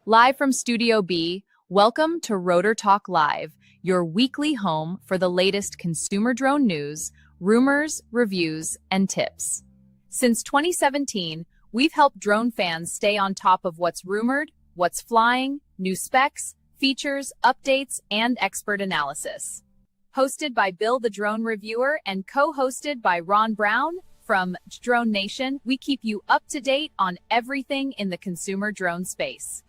Live from Studio B, welcome to Rotor Talk Live, your weekly home for the latest consumer drone news, rumors, reviews, and tips. Since 2017, we've helped drone fans stay on top of what's rumored, what's flying, new specs, features, updates, and expert analysis. Hosted by Bill the Drone Reviewer and co-hosted by Ron Brown from Drone Nation, we keep you up to date on everything in the consumer drone space.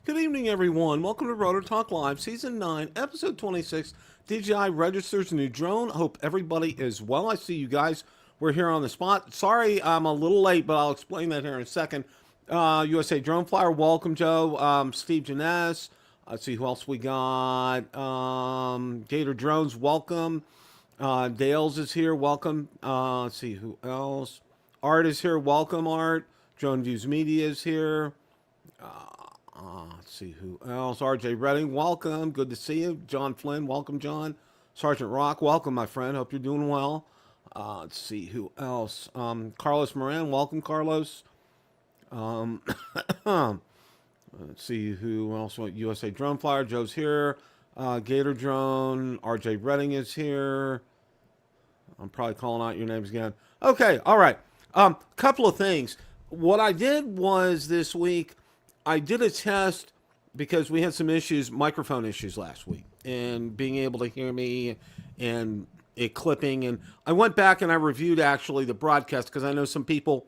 Good evening, everyone. Welcome to Rotor Talk Live, Season 9, Episode 26, DJI Registers New Drone. Hope everybody is well. I see you guys. We're here on the spot. Sorry I'm a little late, but I'll explain that here in a second. USA Drone Flyer, welcome, Joe. Steve Janess. Let's see who else we got. Gator Drones, welcome. Dales is here, welcome. Let's see who else. Art is here, welcome, Art. Drone Views Media is here. Let's see who else. RJ Redding, welcome. Good to see you. John Flynn, welcome, John. Sergeant Rock, welcome, my friend. Hope you're doing well. Let's see who else. Carlos Moran, welcome, Carlos. Let's see who else. USA Drone Flyer, Joe's here. Gator Drone, RJ Redding is here. I'm probably calling out your names again. Okay, all right. Couple of things. What I did was this week, I did a test because we had some issues, microphone issues last week, and being able to hear me and it clipping. And I went back and I reviewed actually the broadcast because I know some people,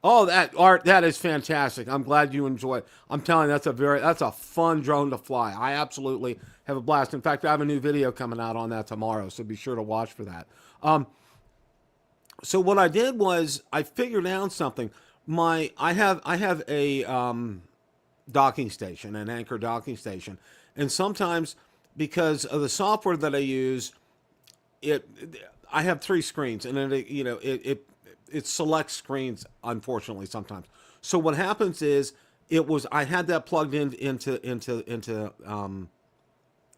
oh, that Art, that is fantastic. I'm glad you enjoy it. I'm telling you, that's a fun drone to fly. I absolutely have a blast. In fact, I have a new video coming out on that tomorrow, so be sure to watch for that. So what I did was I figured out something. I have a docking station, an Anchor docking station, and sometimes because of the software that I use, I have three screens, and it selects screens, unfortunately, sometimes. So what happens is I had that plugged into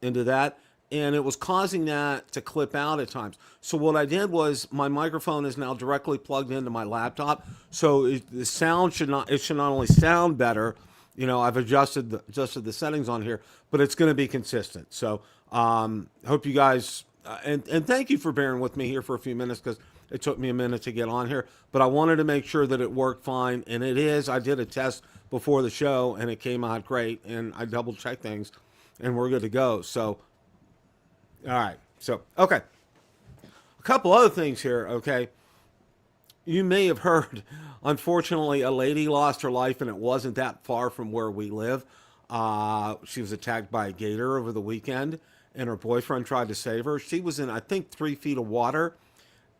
that, and it was causing that to clip out at times. So what I did was my microphone is now directly plugged into my laptop, so the sound should not only sound better. I've adjusted the settings on here, but it's going to be consistent. So hope you guys, and thank you for bearing with me here for a few minutes because it took me a minute to get on here. But I wanted to make sure that it worked fine, and it is. I did a test before the show, and it came out great, and I double-checked things, and we're good to go. So, all right. So, okay. A couple other things here, okay. You may have heard, unfortunately, a lady lost her life, and it wasn't that far from where we live. She was attacked by a gator over the weekend, and her boyfriend tried to save her. She was in, I think, 3 feet of water,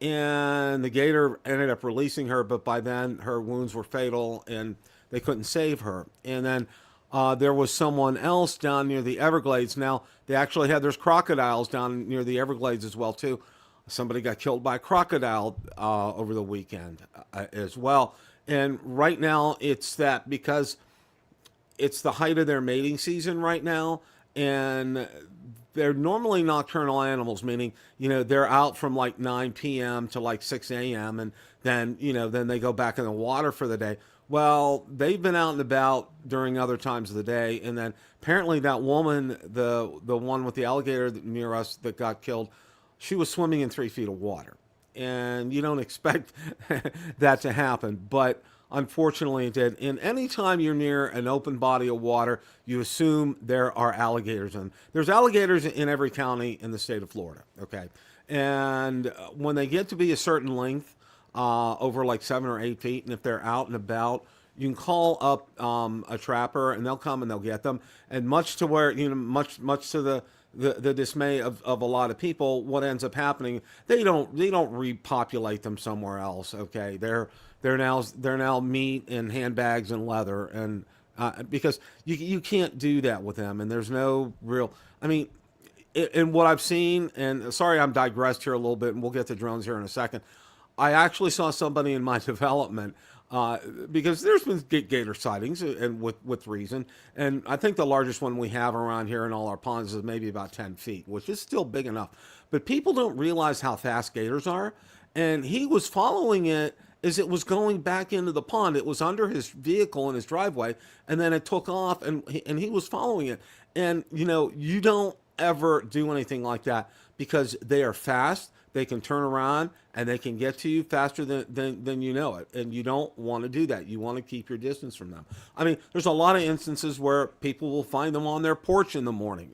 and the gator ended up releasing her, but by then her wounds were fatal, and they couldn't save her. And then there was someone else down near the Everglades. Now, there's crocodiles down near the Everglades as well, too. Somebody got killed by a crocodile over the weekend as well. And right now it's that because it's the height of their mating season right now. And they're normally nocturnal animals, meaning, they're out from like 9 p.m. to like 6 a.m. And then, then they go back in the water for the day. Well, they've been out and about during other times of the day. And then apparently that woman, the one with the alligator near us that got killed, she was swimming in 3 feet of water, and you don't expect that to happen, but unfortunately it did. And anytime you're near an open body of water, you assume there are alligators in. There's alligators in every county in the state of Florida, okay? And when they get to be a certain length, over like 7 or 8 feet, and if they're out and about, you can call up a trapper, and they'll come and they'll get them. And much to where, much to the dismay of a lot of people, what ends up happening, they don't repopulate them somewhere else. Okay, they're now meat and handbags and leather, and because you can't do that with them, and there's no real. I mean, in what I've seen, and sorry I'm digressed here a little bit, and we'll get to drones here in a second. I actually saw somebody in my development. Because there's been gator sightings, and with reason. And I think the largest one we have around here in all our ponds is maybe about 10 feet, which is still big enough. But people don't realize how fast gators are. And he was following it, is it was going back into the pond. It was under his vehicle in his driveway, and then it took off, and he was following it. And you don't ever do anything like that because they are fast. They can turn around and they can get to you faster than you know it. And you don't want to do that. You want to keep your distance from them. I mean, there's a lot of instances where people will find them on their porch in the morning,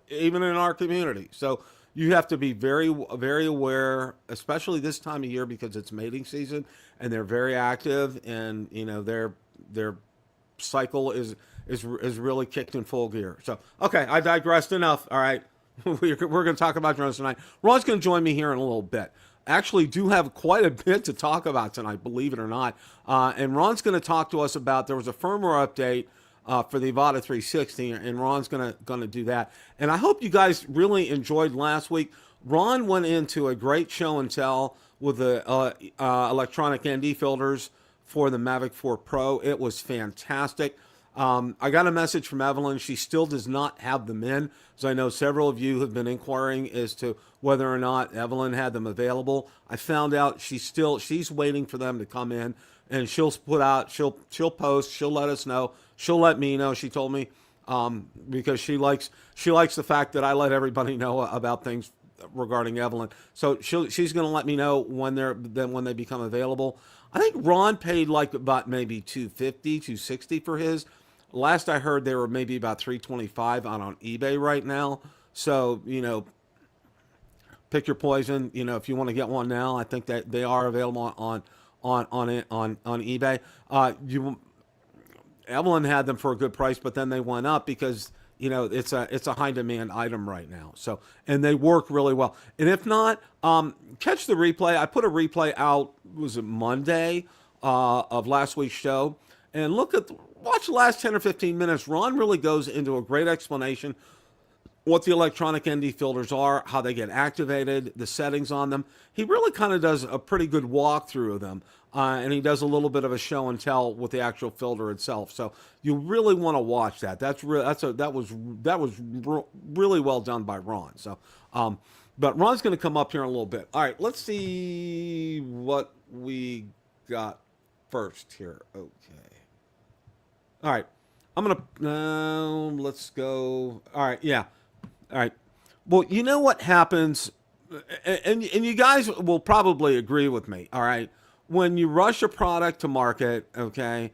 even in our community. So you have to be very, very aware, especially this time of year because it's mating season and they're very active, and their cycle is really kicked in full gear. So okay, I digressed enough. All right. We're going to talk about drones tonight. Ron's going to join me here in a little bit. Actually, do have quite a bit to talk about tonight, believe it or not. And Ron's going to talk to us about, there was a firmware update for the Avata 360, and Ron's going to do that. And I hope you guys really enjoyed last week. Ron went into a great show and tell with the electronic ND filters for the Mavic 4 Pro. It was fantastic. I got a message from Evelyn. She still does not have them in. So I know several of you have been inquiring as to whether or not Evelyn had them available. I found out she's waiting for them to come in, and she'll post, she'll let us know. She'll let me know, she told me, because she likes the fact that I let everybody know about things regarding Evelyn. So she's going to let me know when they become available. I think Ron paid like about maybe $250, $260 for his. Last I heard, they were maybe about $325 on eBay right now. So, pick your poison. If you want to get one now, I think that they are available on eBay. Evelyn had them for a good price, but then they went up because it's a high demand item right now. So, and they work really well. And if not, catch the replay. I put a replay out, was it Monday, of last week's show, and watch the last 10 or 15 minutes. Ron really goes into a great explanation what the electronic ND filters are, how they get activated, the settings on them. He really kind of does a pretty good walkthrough of them, and he does a little bit of a show and tell with the actual filter itself. So you really want to watch that. That was really well done by Ron. So, but Ron's going to come up here in a little bit. All right, let's see what we got first here. Okay. All right. I'm going to, let's go. All right. Yeah. All right. Well, you know what happens, and you guys will probably agree with me. All right. When you rush a product to market, okay,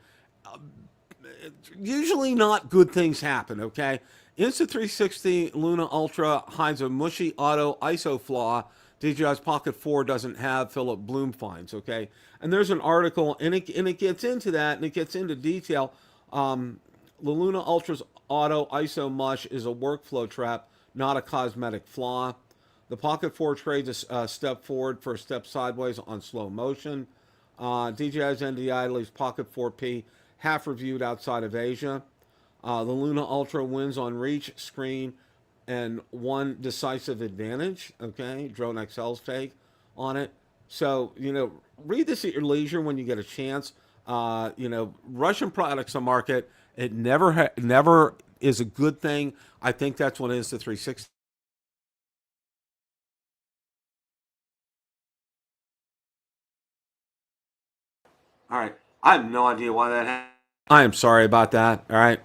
usually not good things happen. Okay. Insta360 Luna Ultra hides a mushy auto ISO flaw DJI's Pocket 4 doesn't have Philip Bloom finds. Okay. And there's an article, and it gets into that, and it gets into detail. The Luna Ultra's auto ISO mush is a workflow trap, not a cosmetic flaw. The Pocket 4 trades a step forward for a step sideways on slow motion. DJI's NDI leaves Pocket 4P half reviewed outside of Asia. The Luna Ultra wins on reach, screen, and one decisive advantage. Okay, Drone XL's take on it. So, read this at your leisure when you get a chance. Russian products on market, it never is a good thing. I think that's what Insta360. All right. I have no idea why that happened. I am sorry about that. All right.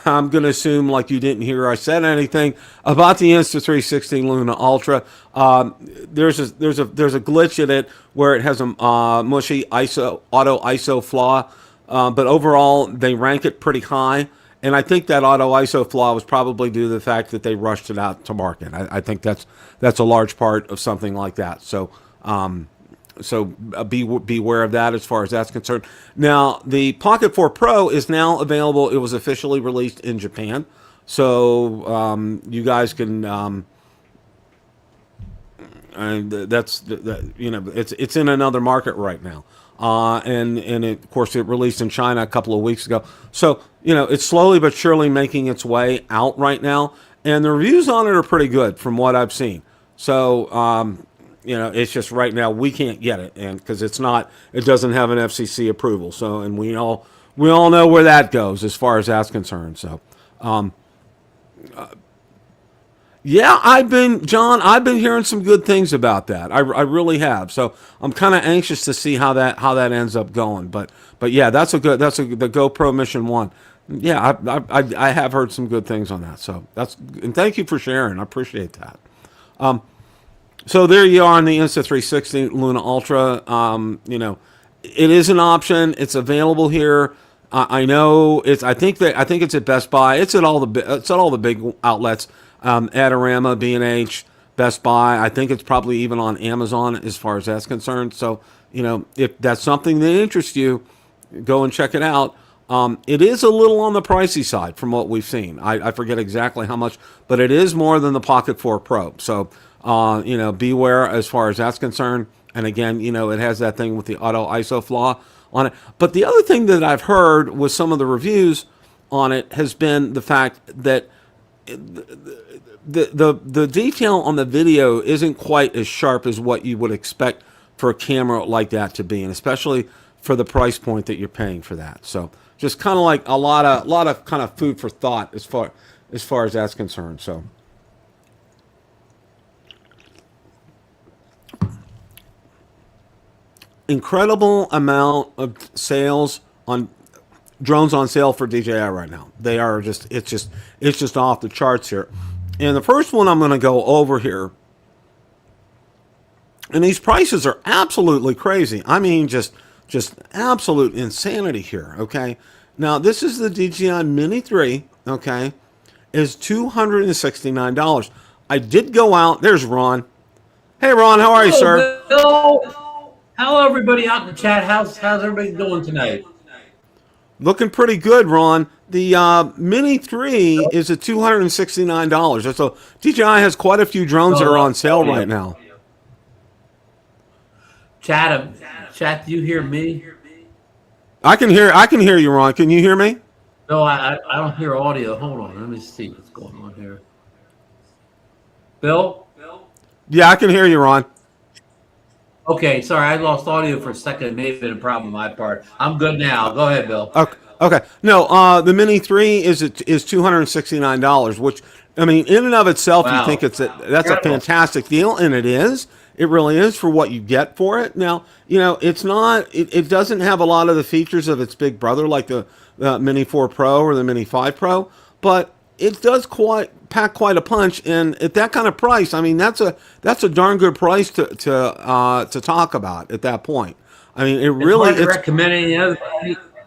I'm going to assume like you didn't hear I said anything about the Insta360 Luna Ultra. There's a glitch in it where it has a mushy auto ISO flaw, but overall they rank it pretty high. And I think that auto ISO flaw was probably due to the fact that they rushed it out to market. I think that's a large part of something like that. So beware of that as far as that's concerned. Now, the Pocket 4 Pro is now available. It was officially released in Japan. So you guys can, and it's in another market right now. Of course, it released in China a couple of weeks ago. So, it's slowly but surely making its way out right now. And the reviews on it are pretty good from what I've seen. So, it's just right now we can't get it, and because it doesn't have an FCC approval. So, and we all know where that goes as far as that's concerned. So, Yeah, I've been hearing some good things about that. I really have. So I'm kind of anxious to see how that ends up going. But yeah, the GoPro Mission 1. Yeah, I have heard some good things on that. So and thank you for sharing. I appreciate that. So there you are on the Insta360 Luna Ultra. It is an option. It's available here. I know it's. I think it's at Best Buy. It's at all the big outlets. Adorama, B&H, Best Buy. I think it's probably even on Amazon as far as that's concerned. So if that's something that interests you, go and check it out. It is a little on the pricey side from what we've seen. I forget exactly how much, but it is more than the Pocket 4 Pro. So beware as far as that's concerned. And again, it has that thing with the auto ISO flaw on it. But the other thing that I've heard with some of the reviews on it has been the fact that the detail on the video isn't quite as sharp as what you would expect for a camera like that to be, and especially for the price point that you're paying for that. So just kind of like a lot of kind of food for thought as far as that's concerned. So incredible amount of sales on drones on sale for DJI right now. They are it's just off the charts here. And the first one I'm going to go over here, and these prices are absolutely crazy. I mean, just absolute insanity here. Okay, now this is the DJI Mini 3. Okay, is $269. I did go out. There's Ron. Hey, Ron, how are you, sir? Hello, everybody out in the chat. How's everybody doing tonight? Looking pretty good, Ron. The Mini 3 is at $269. So DJI has quite a few drones that are on sale right now. Chat, do you hear me? I can hear you, Ron. Can you hear me? No, I don't hear audio. Hold on, let me see what's going on here. Bill? Yeah, I can hear you, Ron. Okay, sorry, I lost audio for a second. It may have been a problem on my part. I'm good now. Go ahead, Bill. Okay. No, the Mini 3 is $269, which, I mean, in and of itself, wow. You think that's a fantastic deal, and it is. It really is for what you get for it. Now, it's not. It doesn't have a lot of the features of its big brother like the Mini 4 Pro or the Mini 5 Pro, but it does pack quite a punch. And at that kind of price, I mean, that's a darn good price to talk about at that point. I mean, it's recommend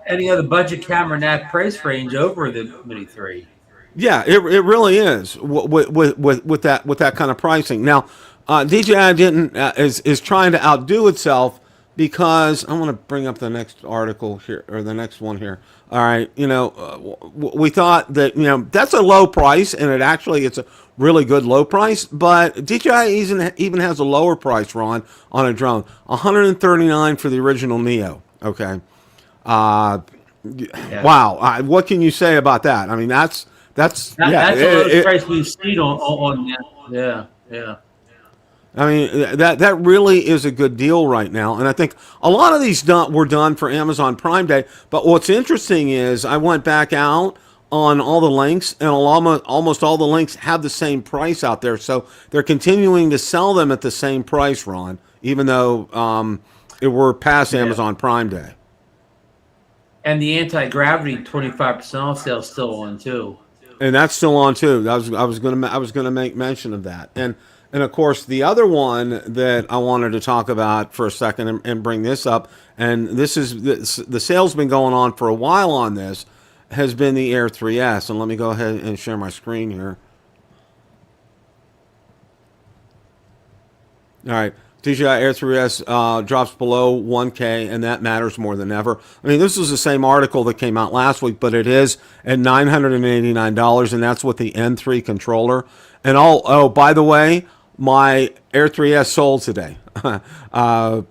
any other budget camera in that price range over the Mini 3. Yeah, it really is with that kind of pricing. Now, DJI is trying to outdo itself because I want to bring up the next article here or the next one here. All right, we thought that that's a low price, and it's a really good low price. But DJI even has a lower price, Ron, on a drone, $139 for the original Neo. Okay, yeah. Wow, what can you say about that? I mean, that's the lowest price we've seen on that. Yeah. I mean, that really is a good deal right now. And I think a lot of these were done for Amazon Prime Day. But what's interesting is I went back out on all the links, and almost all the links have the same price out there. So they're continuing to sell them at the same price, Ron, even though we're past Amazon Prime Day. And the anti-gravity 25% off sale is still on, too. And that's still on, too. I was going to make mention of that. And of course, the other one that I wanted to talk about for a second and bring this up, and the sale's been going on for a while on this, has been the Air 3S. And let me go ahead and share my screen here. All right. DJI Air 3S drops below 1K, and that matters more than ever. I mean, this is the same article that came out last week, but it is at $989, and that's with the N3 controller. And by the way, my Air 3S sold today. Congrats.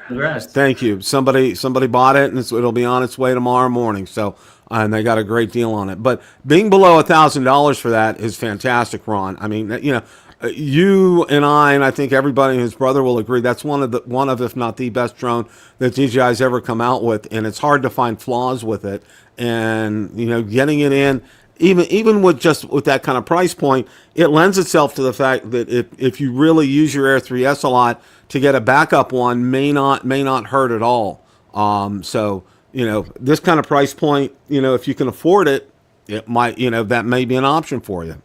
Congrats. Thank you. Somebody bought it, and it'll be on its way tomorrow morning. So, and they got a great deal on it. But being below $1,000 for that is fantastic, Ron. I mean, you and I think everybody and his brother will agree that's one of if not the best drone that DJI's ever come out with, and it's hard to find flaws with it. And getting it in, even with that kind of price point, it lends itself to the fact that if you really use your Air 3S a lot, to get a backup one may not hurt at all. So this kind of price point, if you can afford it, it might that may be an option for you.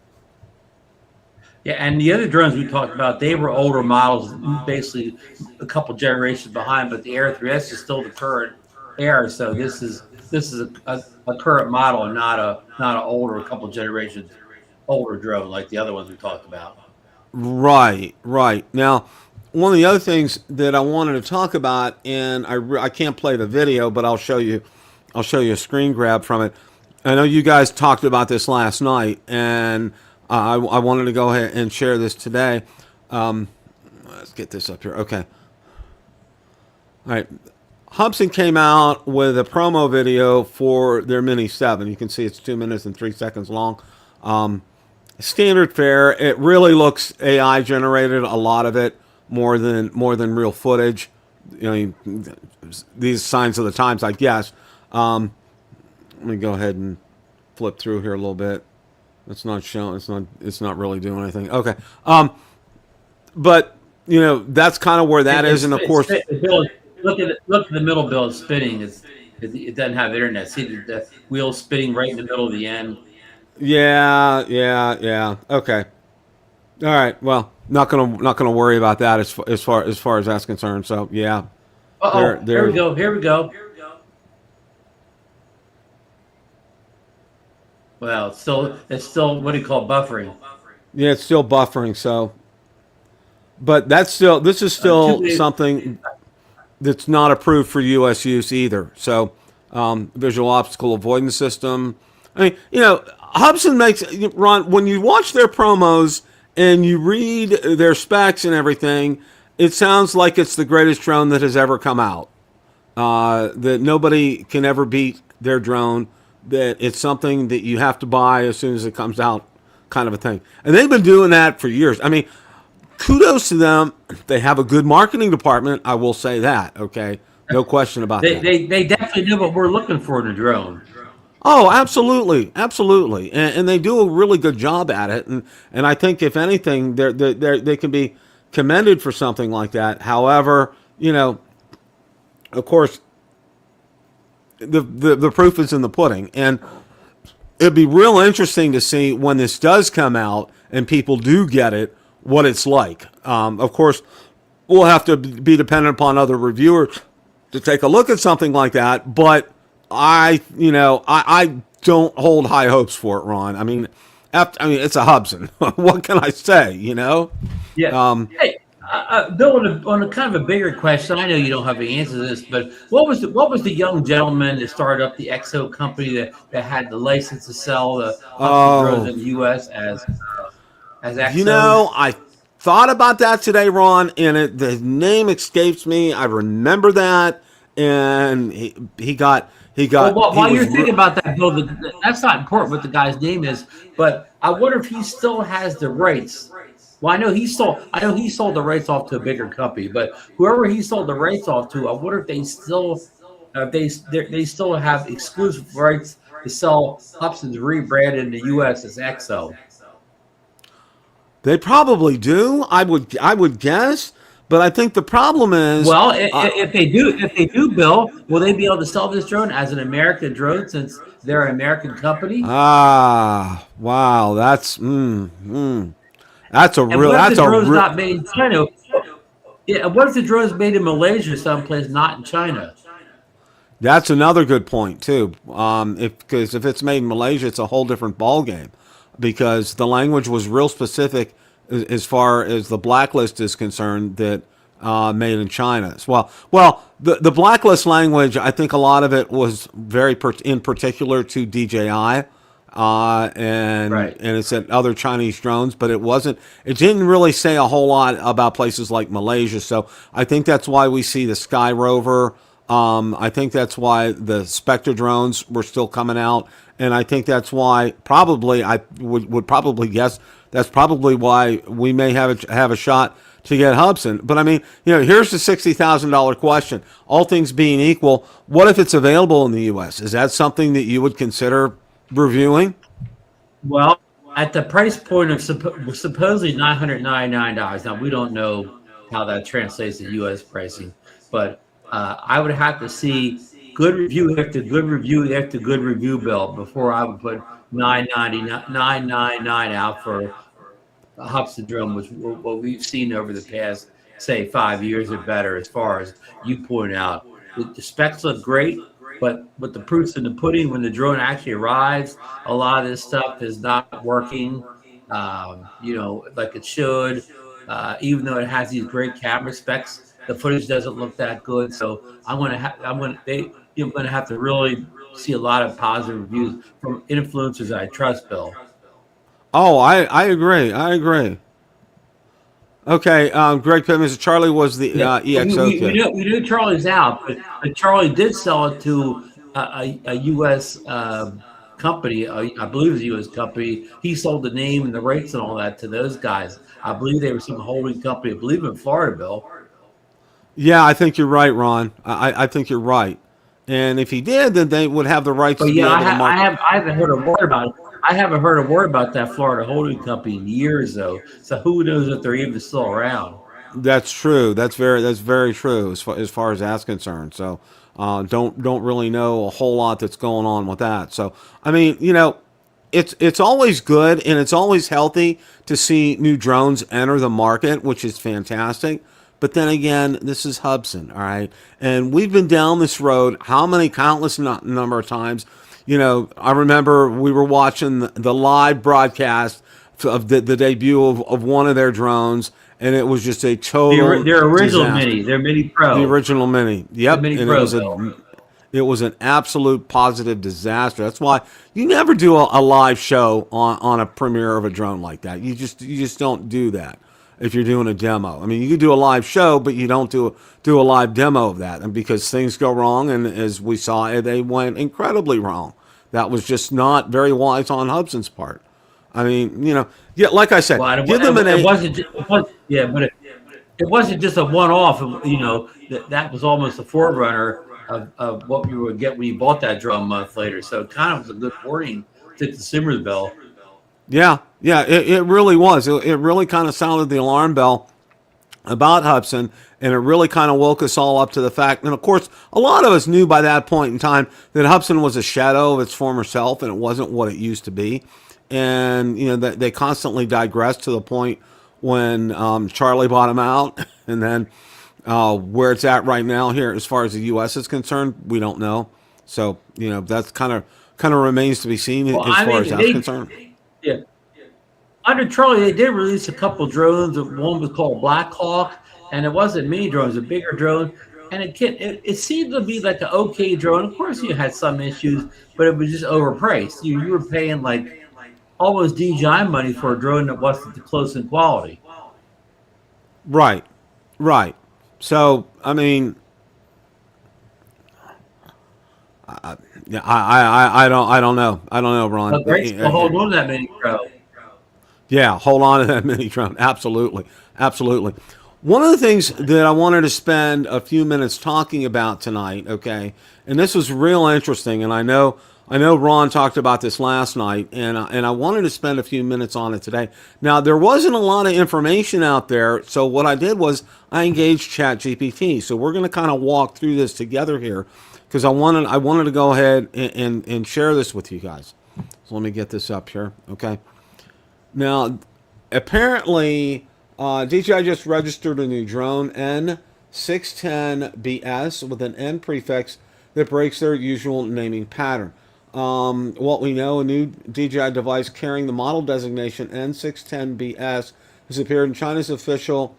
Yeah, and the other drones we talked about, they were older models, basically a couple generations behind, but the Air 3S is still the current Air, so this is a current model and not an older, a couple generations older drone like the other ones we talked about. Right. Now, one of the other things that I wanted to talk about, and I can't play the video, but I'll show you a screen grab from it. I know you guys talked about this last night, and I wanted to go ahead and share this today. Let's get this up here. Okay. All right. Hubsan came out with a promo video for their Mini 7. You can see it's 2 minutes and 3 seconds long. Standard fare. It really looks AI generated, a lot of it, more than real footage. These signs of the times, I guess. Let me go ahead and flip through here a little bit. It's not showing. It's not really doing anything. Okay. But that's kind of where that is, and of course, look at the middle bill. It's spinning. It doesn't have internet. See the wheel spinning right in the middle of the end. Yeah. Okay. All right. Well, not gonna worry about that as far as that's concerned. So yeah. Here we go. Well, it's still what do you call buffering? Yeah, it's still buffering. So, but this is still something that's not approved for U.S. use either. So, visual obstacle avoidance system. I mean, Hubsan makes, Ron, when you watch their promos and you read their specs and everything, it sounds like it's the greatest drone that has ever come out. That nobody can ever beat their drone. That it's something that you have to buy as soon as it comes out, kind of a thing. And they've been doing that for years. I mean, kudos to them. They have a good marketing department. I will say that. Okay, no question about that. They definitely know what we're looking for in a drone. Oh, absolutely, and they do a really good job at it. And I think if anything, they can be commended for something like that. However, of course, the proof is in the pudding, and it'd be real interesting to see when this does come out and people do get it, what it's like. Of course, we'll have to be dependent upon other reviewers to take a look at something like that, but I don't hold high hopes for it, Ron. I mean, it's a Hubsan. What can I say? Yeah. Hey, Bill, on a kind of a bigger question, I know you don't have the answer to this, but what was the young gentleman that started up the XO company that had the license to sell the drones in the U.S. as XO? I thought about that today, Ron, and the name escapes me. I remember that, and he got. Well, while you're thinking about that, Bill, that's not important what the guy's name is, but I wonder if he still has the rights. Well, I know he sold the rights off to a bigger company, but whoever he sold the rights off to, I wonder if they still have exclusive rights to sell Hubsan's rebrand in the U.S. as XO. They probably do. I would guess, but I think the problem is, well, if they do, Bill, will they be able to sell this drone as an American drone since they're an American company? Wow, that's That's a real. That's a real. Not made in China. Yeah, what if the drone's made in Malaysia, someplace not in China? That's another good point too. Because if it's made in Malaysia, it's a whole different ballgame. Because the language was real specific as far as the blacklist is concerned. That made in China. Well, the blacklist language, I think a lot of it was very in particular to DJI. And it said other Chinese drones, but it didn't really say a whole lot about places like Malaysia. So I think that's why we see the Sky Rover. I think that's why the Spectre drones were still coming out. And I think that's why I would probably guess that's probably why we may have a shot to get Hubsan. But I mean, here's the $60,000 question. All things being equal, what if it's available in the U.S.? Is that something that you would consider reviewing? Well, at the price point of supposedly $999. Now we don't know how that translates to U.S. pricing, but I would have to see good review after good review after good review, Bill, before I would put 999 out for a Hubsan drone, which what we've seen over the past, say, 5 years or better. As far as you point out, the specs look great, but with the proofs in the pudding, when the drone actually arrives, a lot of this stuff is not working, like it should. Even though it has these great camera specs, the footage doesn't look that good. So you're going to have to really see a lot of positive reviews from influencers I trust, Bill. Oh, I agree. I agree. Okay, Greg Pittman, Charlie was the Yeah, EXO we kid. knew Charlie's out, but Charlie did sell it to a U.S. Company. I believe it was a U.S. company. He sold the name and the rights and all that to those guys. I believe they were some holding company. I believe in Florida, Bill. Yeah, I think you're right, Ron. I think you're right. And if he did, then they would have the rights But to be yeah, able to market. I haven't heard a word about it. I haven't heard a word about that Florida holding company in years, though. So who knows if they're even still around? That's true. That's very true as far as that's concerned. So don't really know a whole lot that's going on with that. So I mean, it's always good and it's always healthy to see new drones enter the market, which is fantastic. But then again, this is Hubsan, all right, and we've been down this road how many countless number of times. I remember we were watching the live broadcast of the debut of one of their drones, and it was just a total Their original disaster. Mini, their Mini The Pro, original Mini, the yep, Mini and Pro, Bill. it was an absolute positive disaster. That's why you never do a live show on a premiere of a drone like that. You just don't do that if you're doing a demo. I mean, you could do a live show, but you don't do a live demo of that, and because things go wrong, and as we saw, they went incredibly wrong. That was just not very wise on Hubsan's part. I mean, yeah, like I said, Well, give them an it A. wasn't. Yeah, but it wasn't just a one-off. That was almost a forerunner of what you would get when you bought that drone a month later. So it kind of was a good warning to consumers, Bill. Yeah, it really was. It really kind of sounded the alarm bell about Hubsan, and it really kind of woke us all up to the fact. And of course, a lot of us knew by that point in time that Hubsan was a shadow of its former self, and it wasn't what it used to be. And that they constantly digressed to the point when Charlie bought him out, and then where it's at right now here, as far as the U.S. is concerned, we don't know. So that's kind of remains to be seen Well, as I far as mean, that's concerned. yeah, under Charlie, they did release a couple drones. One was called Black Hawk, and it wasn't mini drones, a bigger drone. And it seemed to be like an okay drone. Of course, you had some issues, but it was just overpriced. You were paying like almost DJI money for a drone that wasn't close in quality. Right, right. So I mean, yeah, I don't know, Ron. But great to hold on to that Mini Pro. Yeah, hold on to that mini drone. Absolutely, absolutely. One of the things that I wanted to spend a few minutes talking about tonight, okay, and this was real interesting, and I know Ron talked about this last night, and I wanted to spend a few minutes on it today. Now, there wasn't a lot of information out there, so what I did was I engaged ChatGPT. So we're going to kind of walk through this together here, because I wanted to go ahead and share this with you guys. So let me get this up here, okay. Now, apparently, DJI just registered a new drone, N610BS, with an N prefix that breaks their usual naming pattern. What we know, a new DJI device carrying the model designation N610BS has appeared in China's official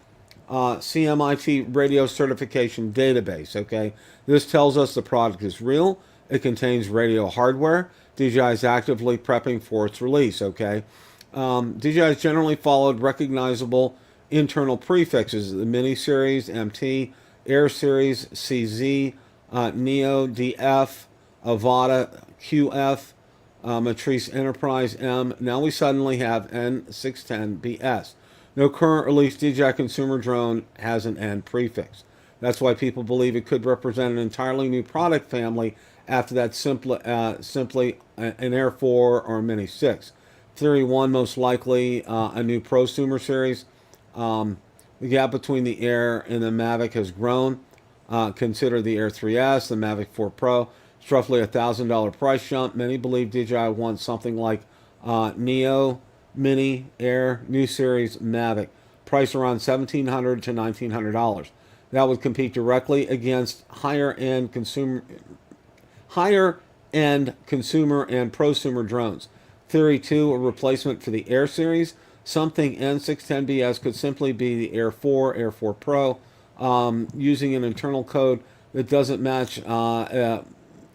CMIT radio certification database. Okay, this tells us the product is real. It contains radio hardware. DJI is actively prepping for its release. Okay. DJI has generally followed recognizable internal prefixes: the Mini series, MT, Air series, CZ, Neo, DF, Avata, QF, Matrice Enterprise, M. Now we suddenly have N610BS. No current release DJI consumer drone has an N prefix. That's why people believe it could represent an entirely new product family after that simply an Air 4 or a Mini 6. Theory 1, most likely a new prosumer series. The gap between the Air and the Mavic has grown. Consider the Air 3S, the Mavic 4 Pro. It's roughly $1,000 price jump. Many believe DJI wants something like Neo, Mini, Air, new series, Mavic. Price around $1,700 to $1,900. That would compete directly against higher-end consumer and prosumer drones. Theory 2, a replacement for the Air series. Some think N610BS could simply be the Air 4, Air 4 Pro, using an internal code that doesn't match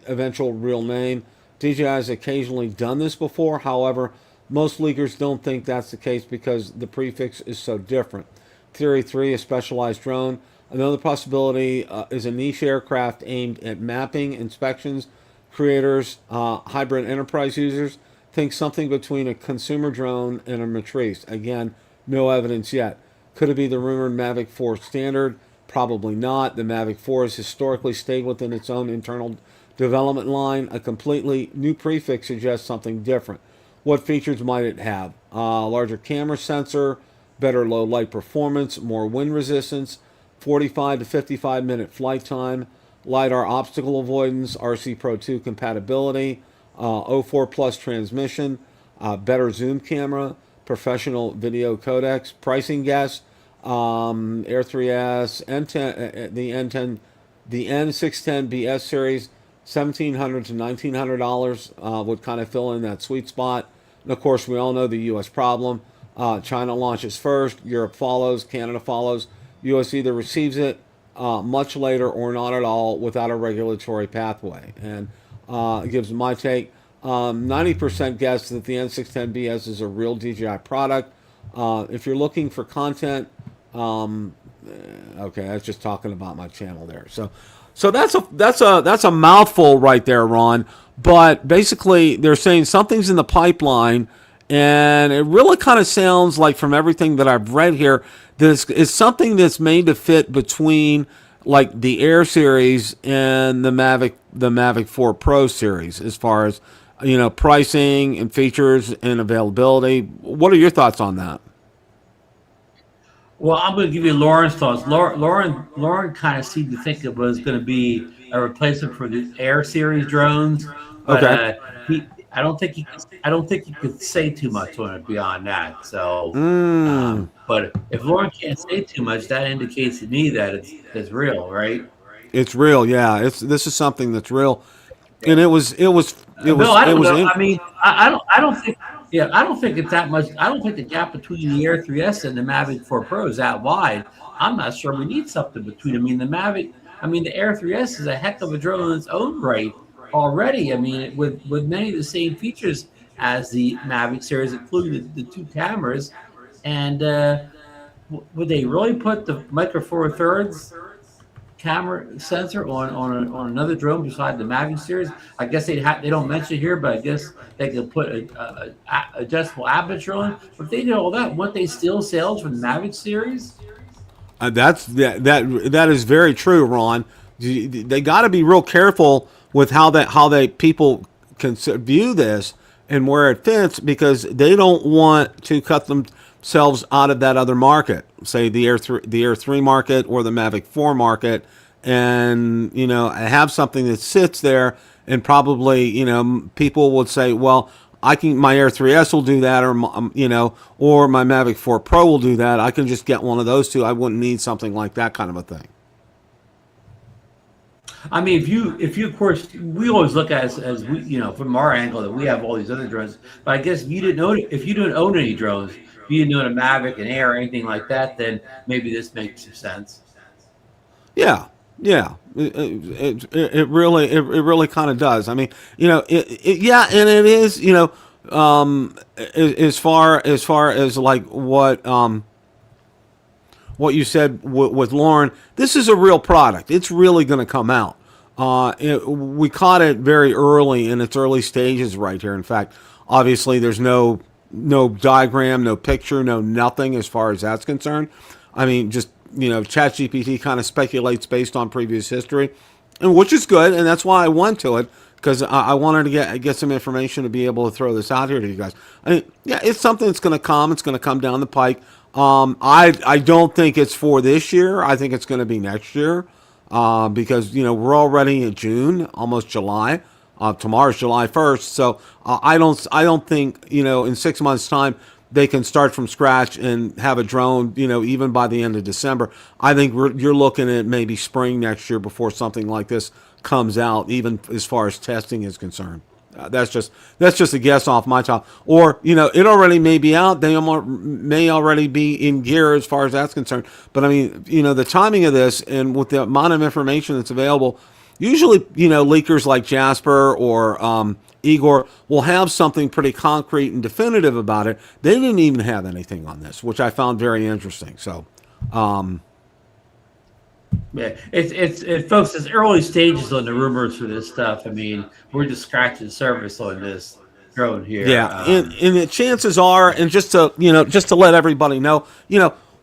eventual real name. DJI has occasionally done this before. However, most leakers don't think that's the case because the prefix is so different. Theory 3, a specialized drone. Another possibility is a niche aircraft aimed at mapping, inspections, creators, hybrid enterprise users. Think something between a consumer drone and a matrice. Again, no evidence yet. Could it be the rumored Mavic 4 standard? Probably not. The Mavic 4 has historically stayed within its own internal development line. A completely new prefix suggests something different. What features might it have? Larger camera sensor, better low light performance, more wind resistance, 45 to 55 minute flight time, LiDAR obstacle avoidance, RC Pro 2 compatibility, 04 Plus transmission, better zoom camera, professional video codecs, pricing guess, Air 3S, N10, the N610BS series, $1,700 to $1,900 would kind of fill in that sweet spot. And of course, we all know the U.S. problem. China launches first, Europe follows, Canada follows. U.S. either receives it much later or not at all without a regulatory pathway. And it gives my take. 90% guess that the N610BS is a real DJI product. If you're looking for content, okay, I was just talking about my channel there. So that's a mouthful right there, Ron. But basically, they're saying something's in the pipeline, and it really kind of sounds like, from everything that I've read here, this is something that's made to fit between like the Air series and the Mavic 4 Pro series, as far as pricing and features and availability. What are your thoughts on that? Well, I'm going to give you Lauren's thoughts. Lauren kind of seemed to think it was going to be a replacement for the Air series drones, but okay. I don't think you could say too much on it beyond that. So, but if Lauren can't say too much, that indicates to me that it's real, right? It's real, yeah. This is something that's real, and it was. Bill, I don't know. I mean, I don't think. Yeah, I don't think it's that much. I don't think the gap between the Air 3S and the Mavic 4 Pro is that wide. I'm not sure we need something between. The Air 3S is a heck of a drone in its own right already. I mean, with many of the same features as the Mavic series, including the two cameras. And would they really put the Micro Four Thirds camera sensor on another drone beside the Mavic series? I guess they don't mention it here, but I guess they could put a adjustable aperture on. But if they did all that, wouldn't they steal sales from the Mavic series? That is very true, Ron. They got to be real careful with how they people can view this and where it fits, because they don't want to cut themselves out of that other market, say the Air 3 market or the Mavic 4 market, and have something that sits there, and probably people would say, well, my Air 3S will do that, or my Mavic 4 Pro will do that. I can just get one of those two. I wouldn't need something like that kind of a thing. I mean, if you of course, we always look at as we, from our angle, that we have all these other drones. But I guess if you didn't own any drones, if you didn't own a Mavic, an Air, or anything like that, then maybe this makes some sense. Yeah. It really kind of does. I mean, and it is, as far as like what you said with Lauren, this is a real product. It's really going to come out. We caught it very early in its early stages right here. In fact, obviously there's no diagram, no picture, no nothing as far as that's concerned. I mean, just, ChatGPT kind of speculates based on previous history, and which is good, and that's why I went to it, because I wanted to get some information to be able to throw this out here to you guys. I mean, yeah, it's something that's going to come. It's going to come down the pike. I don't think it's for this year. I think it's going to be next year, because we're already in June, almost July. Tomorrow's July 1st, so I don't think in 6 months' time they can start from scratch and have a drone, even by the end of December. I think you're looking at maybe spring next year before something like this comes out, even as far as testing is concerned. That's just a guess off my top. Or, it already may be out. They may already be in gear as far as that's concerned. But I mean, the timing of this and with the amount of information that's available, usually, leakers like Jasper or Igor will have something pretty concrete and definitive about it. They didn't even have anything on this, which I found very interesting. So, yeah, it's folks. It's early stages on the rumors for this stuff. I mean, we're just scratching the surface on this drone here. Yeah, and the chances are, and just to let everybody know,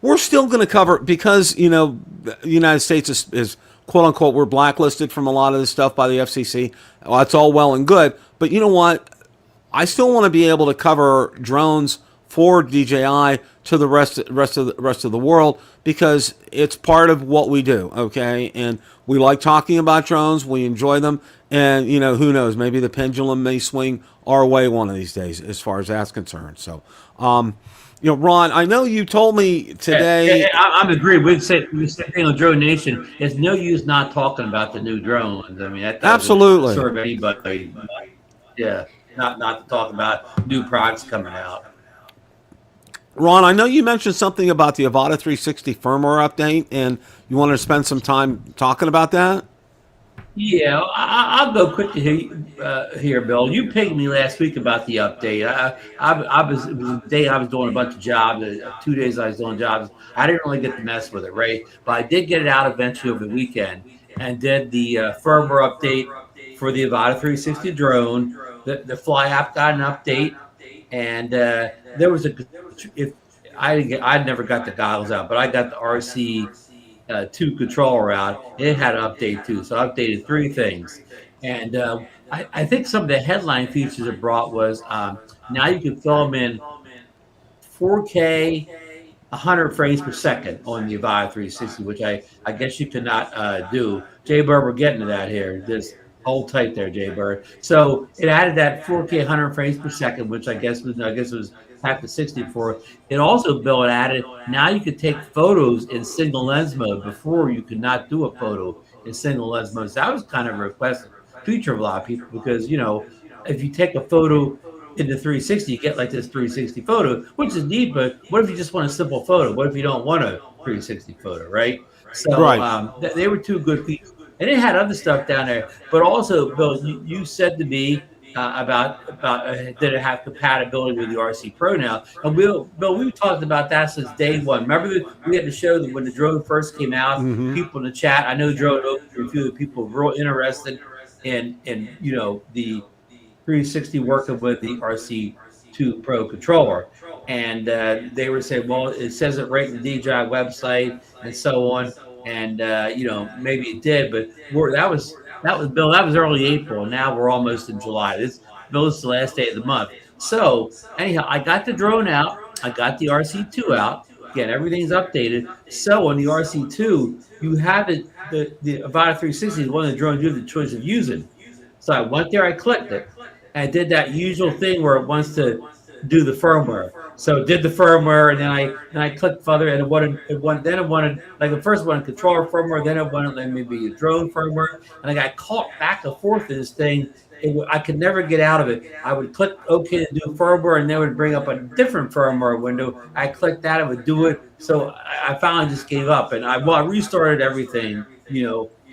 we're still going to cover, because the United States is quote unquote, we're blacklisted from a lot of this stuff by the FCC. Well, that's all well and good, but you know what? I still want to be able to cover drones for DJI to the rest of the world, because it's part of what we do. Okay, and we like talking about drones. We enjoy them, and who knows? Maybe the pendulum may swing our way one of these days, as far as that's concerned. So. Ron, I know you told me today. I'm agreeing. We've said thing on Drone Nation. It's no use not talking about the new drones. I mean, that absolutely serve anybody. Yeah, not to talk about new products coming out. Ron, I know you mentioned something about the Avata 360 firmware update, and you wanted to spend some time talking about that. Yeah, I'll go quickly here, Bill. You pinged me last week about the update. It was the day I was doing a bunch of jobs. 2 days I was doing jobs. I didn't really get to mess with it, right? But I did get it out eventually over the weekend and did the firmware update for the Avata 360 drone. The Fly app got an update, and there was I never got the goggles out, but I got the RC2 controller out. It had an update too, so I updated 3 things. And I think some of the headline features it brought was now you can film in 4K 100 frames per second on the Avata 360, which I guess you cannot do. Jay Bird, we're getting to that here. Just hold tight there, Jay Bird. So it added that 4K 100 frames per second, which I guess was half to 60 before. It also, Bill, it added, now you could take photos in single lens mode. Before, you could not do a photo in single lens mode. So that was kind of a requested feature of a lot of people, because, if you take a photo in the 360, you get like this 360 photo, which is neat, but what if you just want a simple photo? What if you don't want a 360 photo, right? So right. They were 2 good features. And it had other stuff down there. But also, Bill, you said to me, about did it have compatibility with the RC Pro now? And Bill, we've talked about that since day one. Remember we had to show that when the drone first came out, people in the chat. I know drone opened, a few of the people were real interested in the 360 working with the RC2 Pro controller, and they were saying, well, it says it right in the DJI website and so on, and maybe it did, but that was Bill. That was early April, and now we're almost in July. This is the last day of the month. So anyhow, I got the drone out. I got the RC2 out. Again, everything's updated. So on the RC2, you have the Avata 360 is one of the drones you have the choice of using. So I went there, I clicked it, and I did that usual thing where it wants to do the firmware. So it did the firmware, and then I clicked further, and it wanted like the first one controller firmware, then it wanted maybe a drone firmware, and I got caught back and forth in this thing. I could never get out of it. I would click OK to do firmware, and then it would bring up a different firmware window. I clicked that, it would do it. So I finally just gave up, and I restarted everything,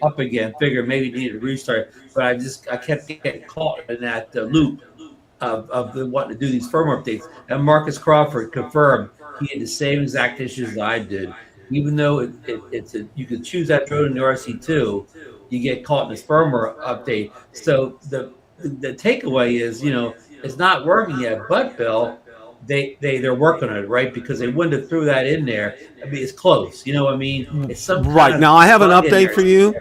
up again. Figured maybe needed to restart, but I kept getting caught in that loop of wanting to do these firmware updates. And Marcus Crawford confirmed he had the same exact issues that I did. Even though you could choose that drone in the RC2, you get caught in this firmware update. So the takeaway is, it's not working yet. But Bill, they're working on it, right? Because they wouldn't have threw that in there. I mean, it's close. You know what I mean? It's some right. Now I have an update for you.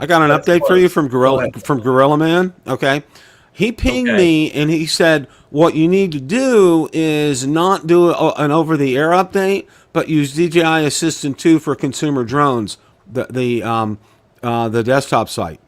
I got an update for you from Go ahead. Gorilla Man. Okay, he pinged me and he said what you need to do is not do an over-the-air update, but use DJI Assistant 2 for consumer drones, the desktop site,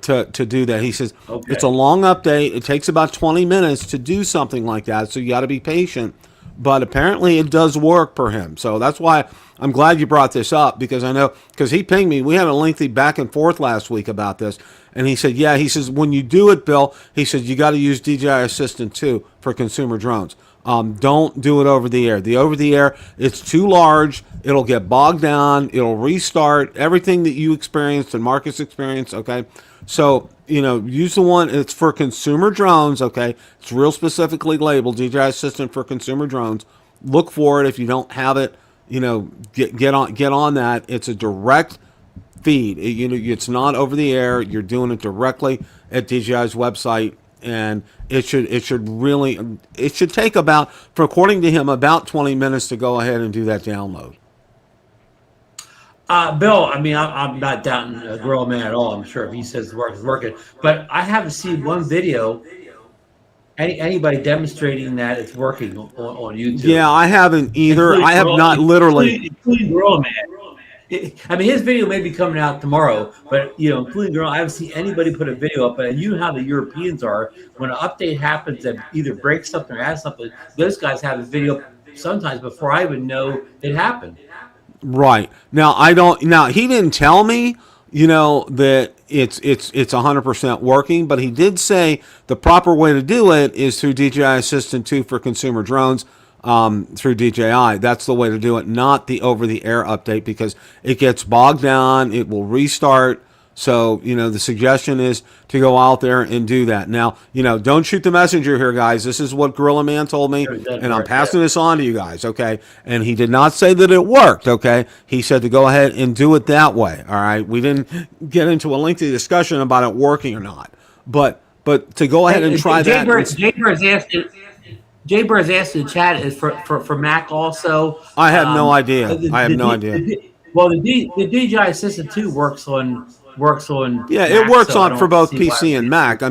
to do that. He says it's a long update. It takes about 20 minutes to do something like that, so you got to be patient. But apparently it does work for him. So that's why I'm glad you brought this up, because I know, because he pinged me. We had a lengthy back and forth last week about this. And he said, yeah, he says, when you do it, Bill, he says, you got to use DJI Assistant 2 for consumer drones. Don't do it over the air. The over the air, it's too large. It'll get bogged down. It'll restart everything that you experienced and Marcus experienced. Okay. So, use the one, it's for consumer drones, okay? It's real specifically labeled, DJI Assistant for consumer drones. Look for it. If you don't have it, get on that. It's a direct feed. It's not over the air. You're doing it directly at DJI's website, and it should take about, according to him, about 20 minutes to go ahead and do that download. Bill, I'm not doubting Gorilla Man at all. I'm sure if he says the work is working, but I haven't seen one video, anybody demonstrating that it's working on YouTube. Yeah, I haven't either. I have not literally. Including Gorilla Man. His video may be coming out tomorrow, but including Gorilla, I haven't seen anybody put a video up. And you know how the Europeans are. When an update happens that either breaks something or adds something, those guys have a video sometimes before I even know it happened. Right. Now he didn't tell me, that it's 100% working, but he did say the proper way to do it is through DJI Assistant 2 for consumer drones, through DJI. That's the way to do it, not the over the air update, because it gets bogged down, it will restart. So, the suggestion is to go out there and do that. Now, don't shoot the messenger here, guys. This is what Gorilla Man told me, and I'm passing this on to you guys, okay? And he did not say that it worked, okay? He said to go ahead and do it that way, all right? We didn't get into a lengthy discussion about it working or not. But to go ahead and try that. Jay Bird's asked in the chat is for Mac also. I have no idea. I have no idea. Well, the DJI Assistant 2 works on yeah, Mac, it works so on for both PC and Mac.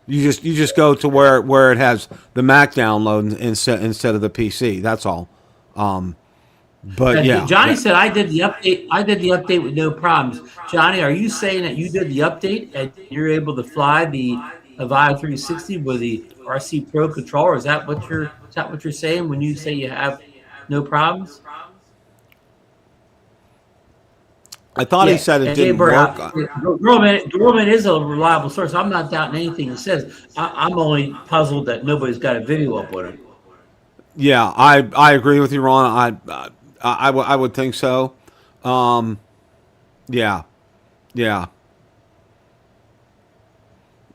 You just go to where it has the Mac download instead of the PC. That's all. But yeah, Johnny said I did the update with no problems. Johnny, are you saying that you did the update and you're able to fly the Avata 360 with the RC Pro controller? Is that what you're saying when you say you have no problems? I thought he said it didn't work. Gorman is a reliable source. I'm not doubting anything he says. I'm only puzzled that nobody's got a video up with it. Yeah, I agree with you, Ron. I would think so. Yeah.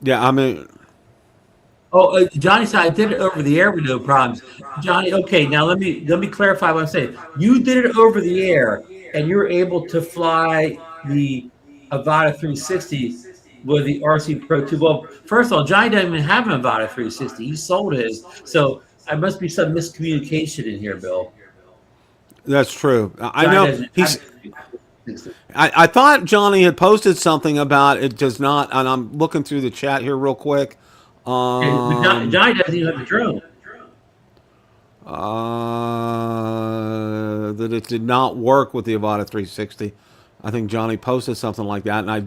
Johnny said I did it over the air with no problems. Johnny, okay, now let me clarify what I'm saying. You did it over the air, and you're able to fly the Avata 360 with the RC Pro 2. Well, first of all, Johnny doesn't even have an Avata 360. He sold his, so there must be some miscommunication in here, Bill. That's true. I know he's. I thought Johnny had posted something about it does not, and I'm looking through the chat here real quick. Johnny doesn't even have a drone. That it did not work with the Avata 360. I think Johnny posted something like that, and I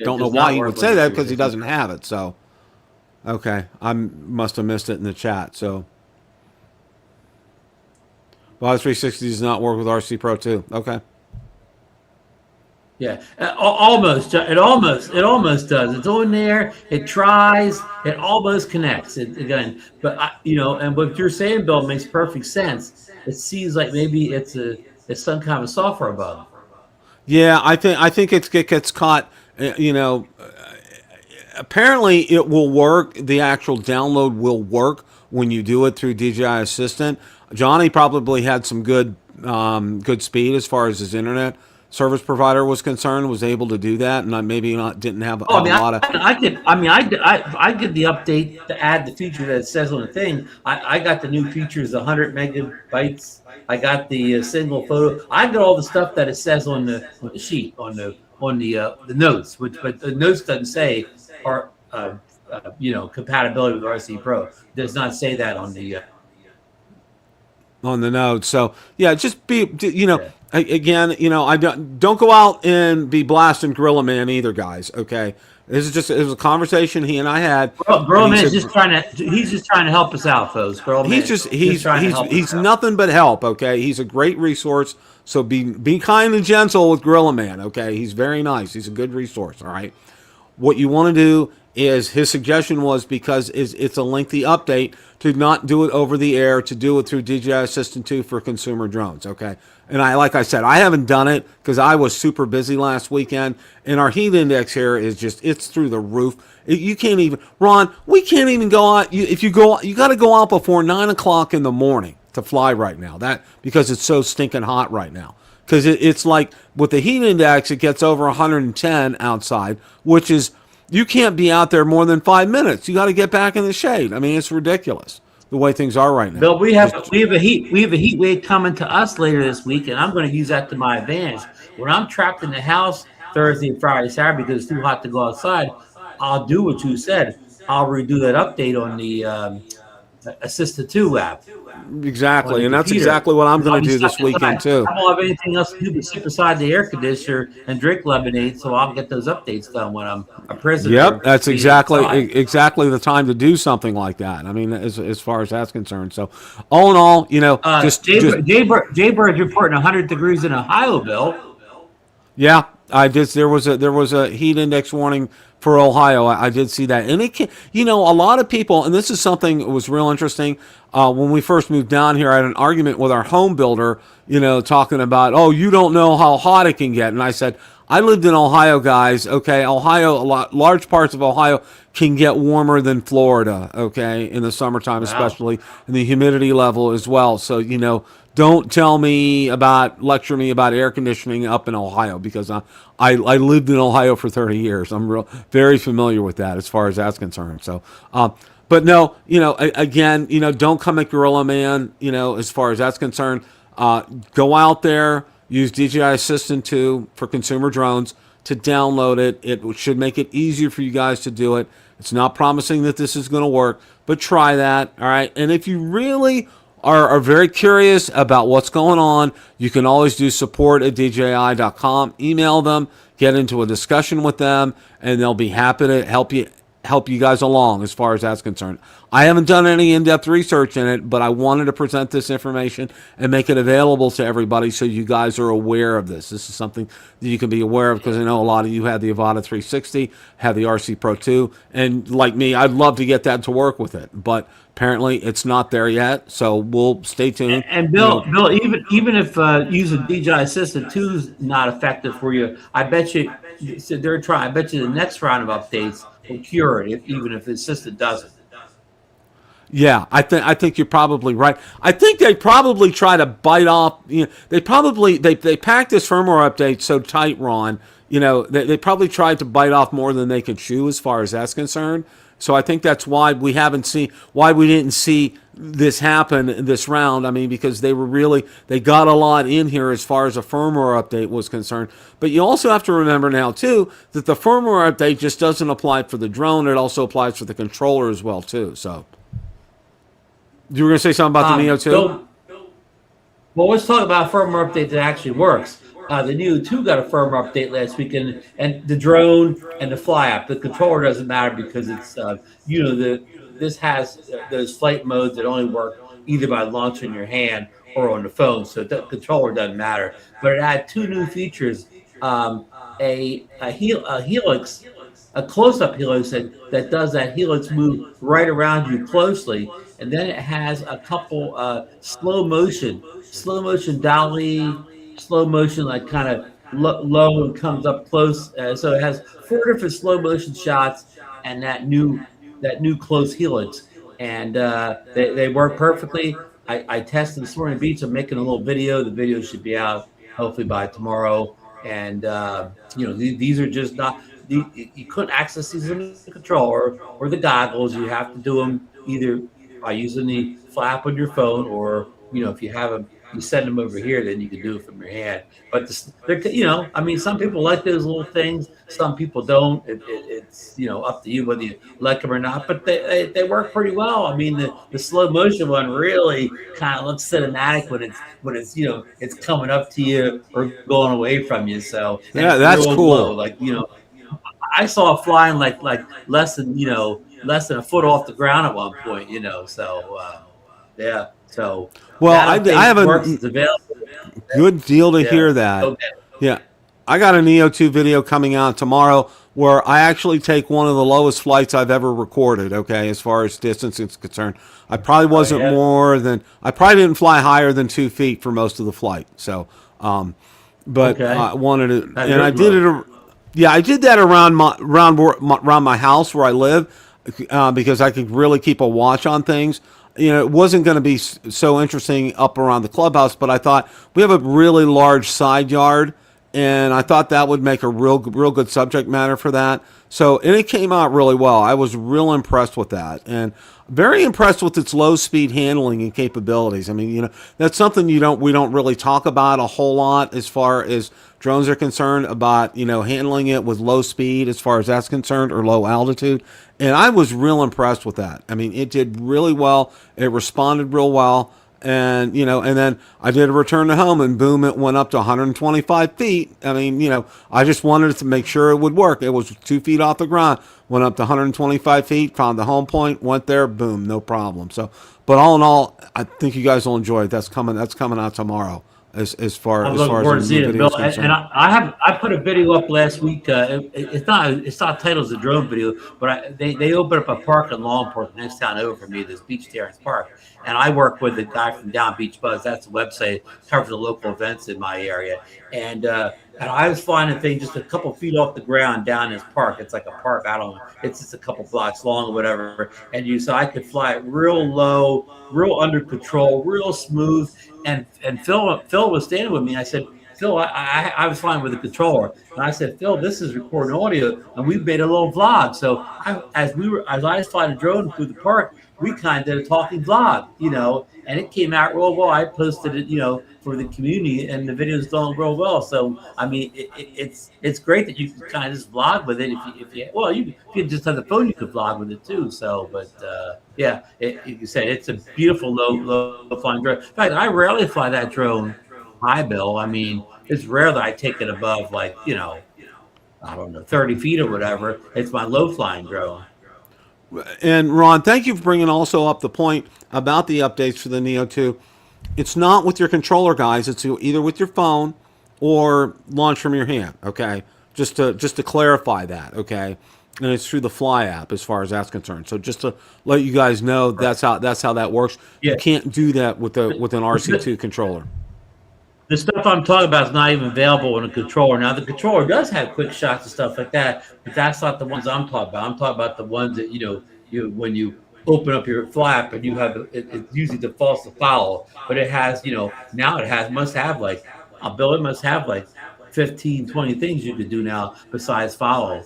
don't know why he would say that because he doesn't have it. So, okay, I must have missed it in the chat. So, Avata 360 does not work with RC Pro 2. Okay. Yeah, almost. It almost does. It's on there. It tries. It almost connects. Again, but and what you're saying, Bill, makes perfect sense. It seems like maybe it's some kind of software bug. Yeah, I think it gets caught. Apparently it will work. The actual download will work when you do it through DJI Assistant. Johnny probably had some good speed as far as his internet service provider was concerned, was able to do that, and didn't have a lot of. I did the update to add the feature that it says on the thing. I got the new features, 100 megabytes. I got the single photo. I got all the stuff that it says on the sheet on the on the notes, but the notes doesn't say or compatibility with RC Pro. It does not say that on the notes. So yeah, just be yeah. again, I don't go out and be blasting Gorilla Man either, guys. Okay, it was a conversation he and I had. Gorilla Man's just he's just trying to help us out, folks. He's nothing but help. Okay, he's a great resource. So be kind and gentle with Gorilla Man. Okay, he's very nice. He's a good resource. All right. What you want to do is, his suggestion was, because it's a lengthy update, to not do it over the air, to do it through DJI Assistant 2 for consumer drones, okay? And like I said, I haven't done it because I was super busy last weekend, and our heat index here is it's through the roof. You can't even, Ron, we can't even go out. If you go, you got to go out before 9 o'clock in the morning to fly right now, because it's so stinking hot right now. Because it's like, with the heat index, it gets over 110 outside, which is, you can't be out there more than 5 minutes. You got to get back in the shade. I mean, it's ridiculous the way things are right now. Bill, we have a heat wave coming to us later this week, and I'm going to use that to my advantage. When I'm trapped in the house Thursday, Friday, Saturday because it's too hot to go outside, I'll do what you said. I'll redo that update on the Assistant 2 app. Exactly, and that's exactly what I'm going to do this weekend too. I don't have anything else to do but sit beside the air conditioner and drink lemonade, so I'll get those updates done when I'm a prisoner. Yep, that's exactly the time to do something like that. I mean, as far as that's concerned. So, all in all, Jay Bird's reporting 100 degrees in Ohio, Bill. Yeah, there was a heat index warning for Ohio. I did see that, and a lot of people, and this is something that was real interesting. When we first moved down here, I had an argument with our home builder, talking about, oh, you don't know how hot it can get, and I said, I lived in Ohio, guys. Okay, Ohio, large parts of Ohio can get warmer than Florida. Okay, in the summertime, especially, and the humidity level as well. So don't lecture me about air conditioning up in Ohio, because I lived in Ohio for 30 years. I'm very familiar with that as far as that's concerned. So, but no, again, don't come at Gorilla Man, as far as that's concerned. Go out there, use DJI Assistant 2 for consumer drones to download it. It should make it easier for you guys to do it. It's not promising that this is going to work, but try that. All right. And if you really are very curious about what's going on, you can always do support@dji.com. Email them, get into a discussion with them, and they'll be happy to help you guys along as far as that's concerned. I haven't done any in-depth research in it, but I wanted to present this information and make it available to everybody so you guys are aware of this. This is something that you can be aware of, because I know a lot of you have the Avata 360, have the RC Pro 2, and like me, I'd love to get that to work with it, but apparently it's not there yet, so we'll stay tuned. And Bill, even if using DJI Assistant 2 is not effective for you, I bet you they're trying. I bet you the next round of updates will cure it, even if the Assistant doesn't. Yeah, I think you're probably right. I think they probably try to bite off. They packed this firmware update so tight, Ron. They probably tried to bite off more than they could chew as far as that's concerned. So I think that's why we didn't see this happen this round. I mean, because they got a lot in here as far as a firmware update was concerned. But you also have to remember now too that the firmware update just doesn't apply for the drone; it also applies for the controller as well too. So you were going to say something about the Neo 2? Well, let's talk about a firmware update that actually works. The Neo 2 got a firmware update last weekend, and the drone and the Fly app. The controller doesn't matter because it's this has those flight modes that only work either by launching your hand or on the phone, so the controller doesn't matter. But it had two new features: a helix, a close-up helix that does that helix move right around you closely, and then it has a couple slow motion dolly. Slow motion, like kind of low and comes up close. So it has 4 different slow motion shots and that new close helix, and they work perfectly. I tested this morning beach. I'm making a little video. The video should be out hopefully by tomorrow. And these are just not. You couldn't access these in the controller or the goggles. You have to do them either by using the flap on your phone, or if you have you send them over here, then you can do it from your hand. But I mean, some people like those little things, some people don't. It's up to you whether you like them or not. But they work pretty well. I mean, the slow motion one really kind of looks cinematic when it's it's coming up to you or going away from you. So and Yeah, it's that's real cool. low, like I saw it flying like less than a foot off the ground at one point. So yeah. So Well, I have works. a It's available. good deal to Yeah. hear that. Okay. Yeah. I got a Neo 2 video coming out tomorrow where I actually take one of the lowest flights I've ever recorded, okay, as far as distance is concerned. I probably wasn't I probably didn't fly higher than 2 feet for most of the flight. So, but Okay. I wanted it, That and I is did low. it. Yeah, I did that around my house where I live because I could really keep a watch on things. It wasn't going to be so interesting up around the clubhouse, but I thought we have a really large side yard, and I thought that would make a real good subject matter for that. So, and it came out really well. I was real impressed with that, and very impressed with its low speed handling and capabilities. I mean, that's something we don't really talk about a whole lot as far as drones are concerned, about handling it with low speed as far as that's concerned, or low altitude. And I was real impressed with that. I mean, it did really well. It responded real well. And, and then I did a return to home, and boom, it went up to 125 feet. I mean, I just wanted to make sure it would work. It was 2 feet off the ground, went up to 125 feet, found the home point, went there, boom, no problem. So, but all in all, I think you guys will enjoy it. That's coming out tomorrow. As far I'm as looking far forward as to the new seeing it, video is Bill. concerned. I put a video up last week. It's not titled as a drone video, but they opened up a park in Longport, the next town over from me, this Beach Terrace Park, and I work with the guy from Down Beach Buzz. That's the website, covers the local events in my area, and I was flying a thing just a couple feet off the ground down this park. It's like a park. It's just a couple blocks long or whatever, so I could fly it real low, real under control, real smooth. And Phil was standing with me. I said, Phil, I was flying with the controller, and I said, Phil, this is recording audio, and we made a little vlog. So as I was flying a drone through the park, we kind of did a talking vlog, and it came out real well. I posted it, for the community, and the video's done real well. So I mean, it's great that you can kind of just vlog with it. If you just have the phone, you could vlog with it too. So, but yeah, you said it's a beautiful low flying drone. In fact, I rarely fly that drone high, Bill. I mean, it's rare that I take it above I don't know, 30 feet or whatever. It's my low flying drone. And Ron, thank you for bringing also up the point about the updates for the Neo 2. It's not with your controller, guys. It's either with your phone or launch from your hand. Okay, just to clarify that. Okay, and it's through the Fly app as far as that's concerned. So just to let you guys know, that's how that works. Yeah. You can't do that with an RC2 controller. The stuff I'm talking about is not even available in a controller. Now, the controller does have quick shots and stuff like that, but that's not the ones I'm talking about. I'm talking about the ones that, when you open up your flap and you have it usually defaults to follow, but it has, now it must have like 15, 20 things you could do now besides follow.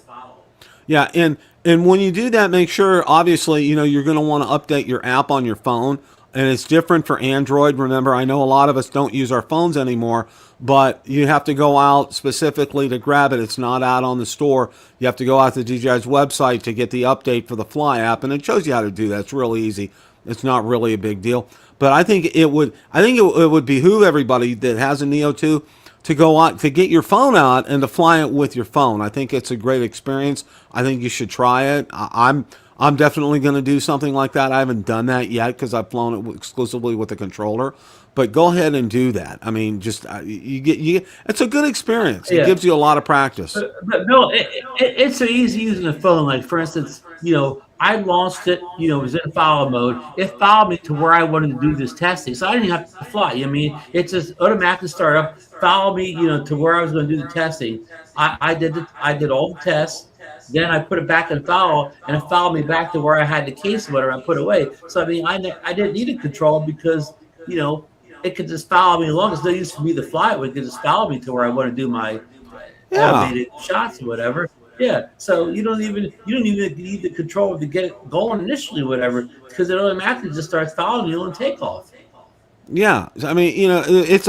Yeah, and when you do that, make sure, obviously, you're going to want to update your app on your phone. And it's different for Android. Remember, I know a lot of us don't use our phones anymore, but you have to go out specifically to grab it. It's not out on the store. You have to go out to DJI's website to get the update for the Fly app, and it shows you how to do that. It's really easy. It's not really a big deal. But I think it would behoove everybody that has a Neo 2 to go out, to get your phone out and to fly it with your phone. I think it's a great experience. I think you should try it. I'm definitely going to do something like that. I haven't done that yet because I've flown it exclusively with the controller. But go ahead and do that. I mean, just it's a good experience. It gives you a lot of practice. But no, it's so easy using the phone. Like, for instance, I launched it. It was in follow mode. It followed me to where I wanted to do this testing, so I didn't have to fly. I mean, it just automatically started up, follow me, to where I was going to do the testing. I did all the tests. Then I put it back in follow, and it followed me back to where I had the case, whatever I put away. So I mean, I didn't need a controller because it could just follow me along. It's no use for me to fly it. It could just follow me to where I want to do my automated shots or whatever. Yeah. So you don't even need the controller to get it going initially, whatever, because it automatically just starts following you on takeoff. Yeah, I mean, it's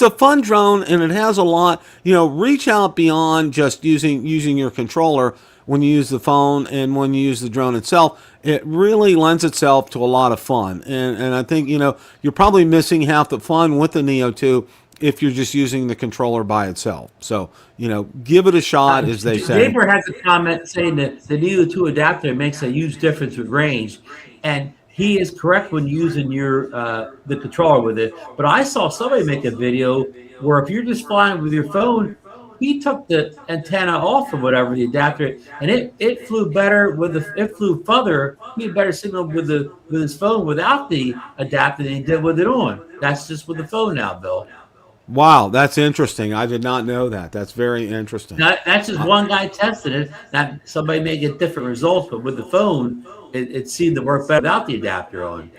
a fun drone, and it has a lot. Reach out beyond just using your controller when you use the phone and when you use the drone itself. It really lends itself to a lot of fun, and I think you're probably missing half the fun with the Neo 2 if you're just using the controller by itself. So give it a shot, as they say. Neighbor has a comment saying that the Neo 2 adapter makes a huge difference with range, and he is correct when using your the controller with it. But I saw somebody make a video where if you're just flying with your phone, he took the antenna off or whatever, the adapter, and it flew better it flew further. He had better signal with his phone without the adapter than he did with it on. That's just with the phone now, Bill. Wow, that's interesting. I did not know that. That's very interesting. That's just one guy tested it. That somebody may get different results, but with the phone, it seemed to work better without the adapter on.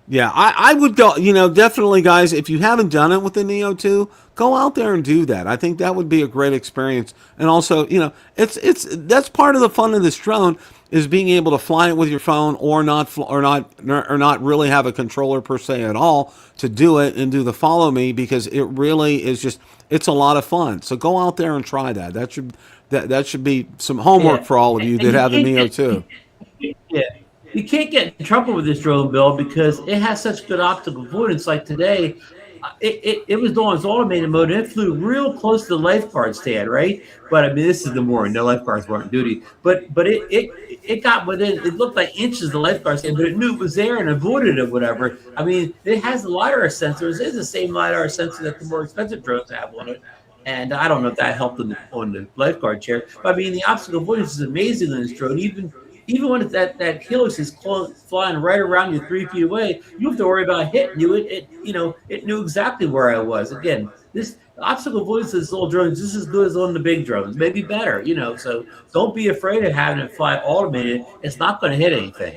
Yeah, I would go, definitely, guys, if you haven't done it with the Neo 2, go out there and do that. I think that would be a great experience. And also, that's part of the fun of this drone is being able to fly it with your phone or not really have a controller per se at all to do it and do the follow me, because it really is it's a lot of fun. So go out there and try that. That should be some homework for all of you that have the Neo 2. Yeah. You can't get in trouble with this drone, Bill, because it has such good optical avoidance. Like today, it was on its automated mode, and it flew real close to the lifeguard stand, right? But I mean, this is the morning; no lifeguards weren't on duty. But it got within. It looked like inches of the lifeguard stand, but it knew it was there and avoided it, whatever. I mean, it has the LiDAR sensors. It's the same LiDAR sensor that the more expensive drones have on it. And I don't know if that helped on the lifeguard chair. But I mean, the obstacle avoidance is amazing on this drone. Even when that helix is flying right around you 3 feet away, you don't have to worry about hitting you. It knew exactly where I was. Again, this obstacle avoidance of this little drone is just as good as on the big drones, maybe better. So don't be afraid of having it fly automated. It's not going to hit anything.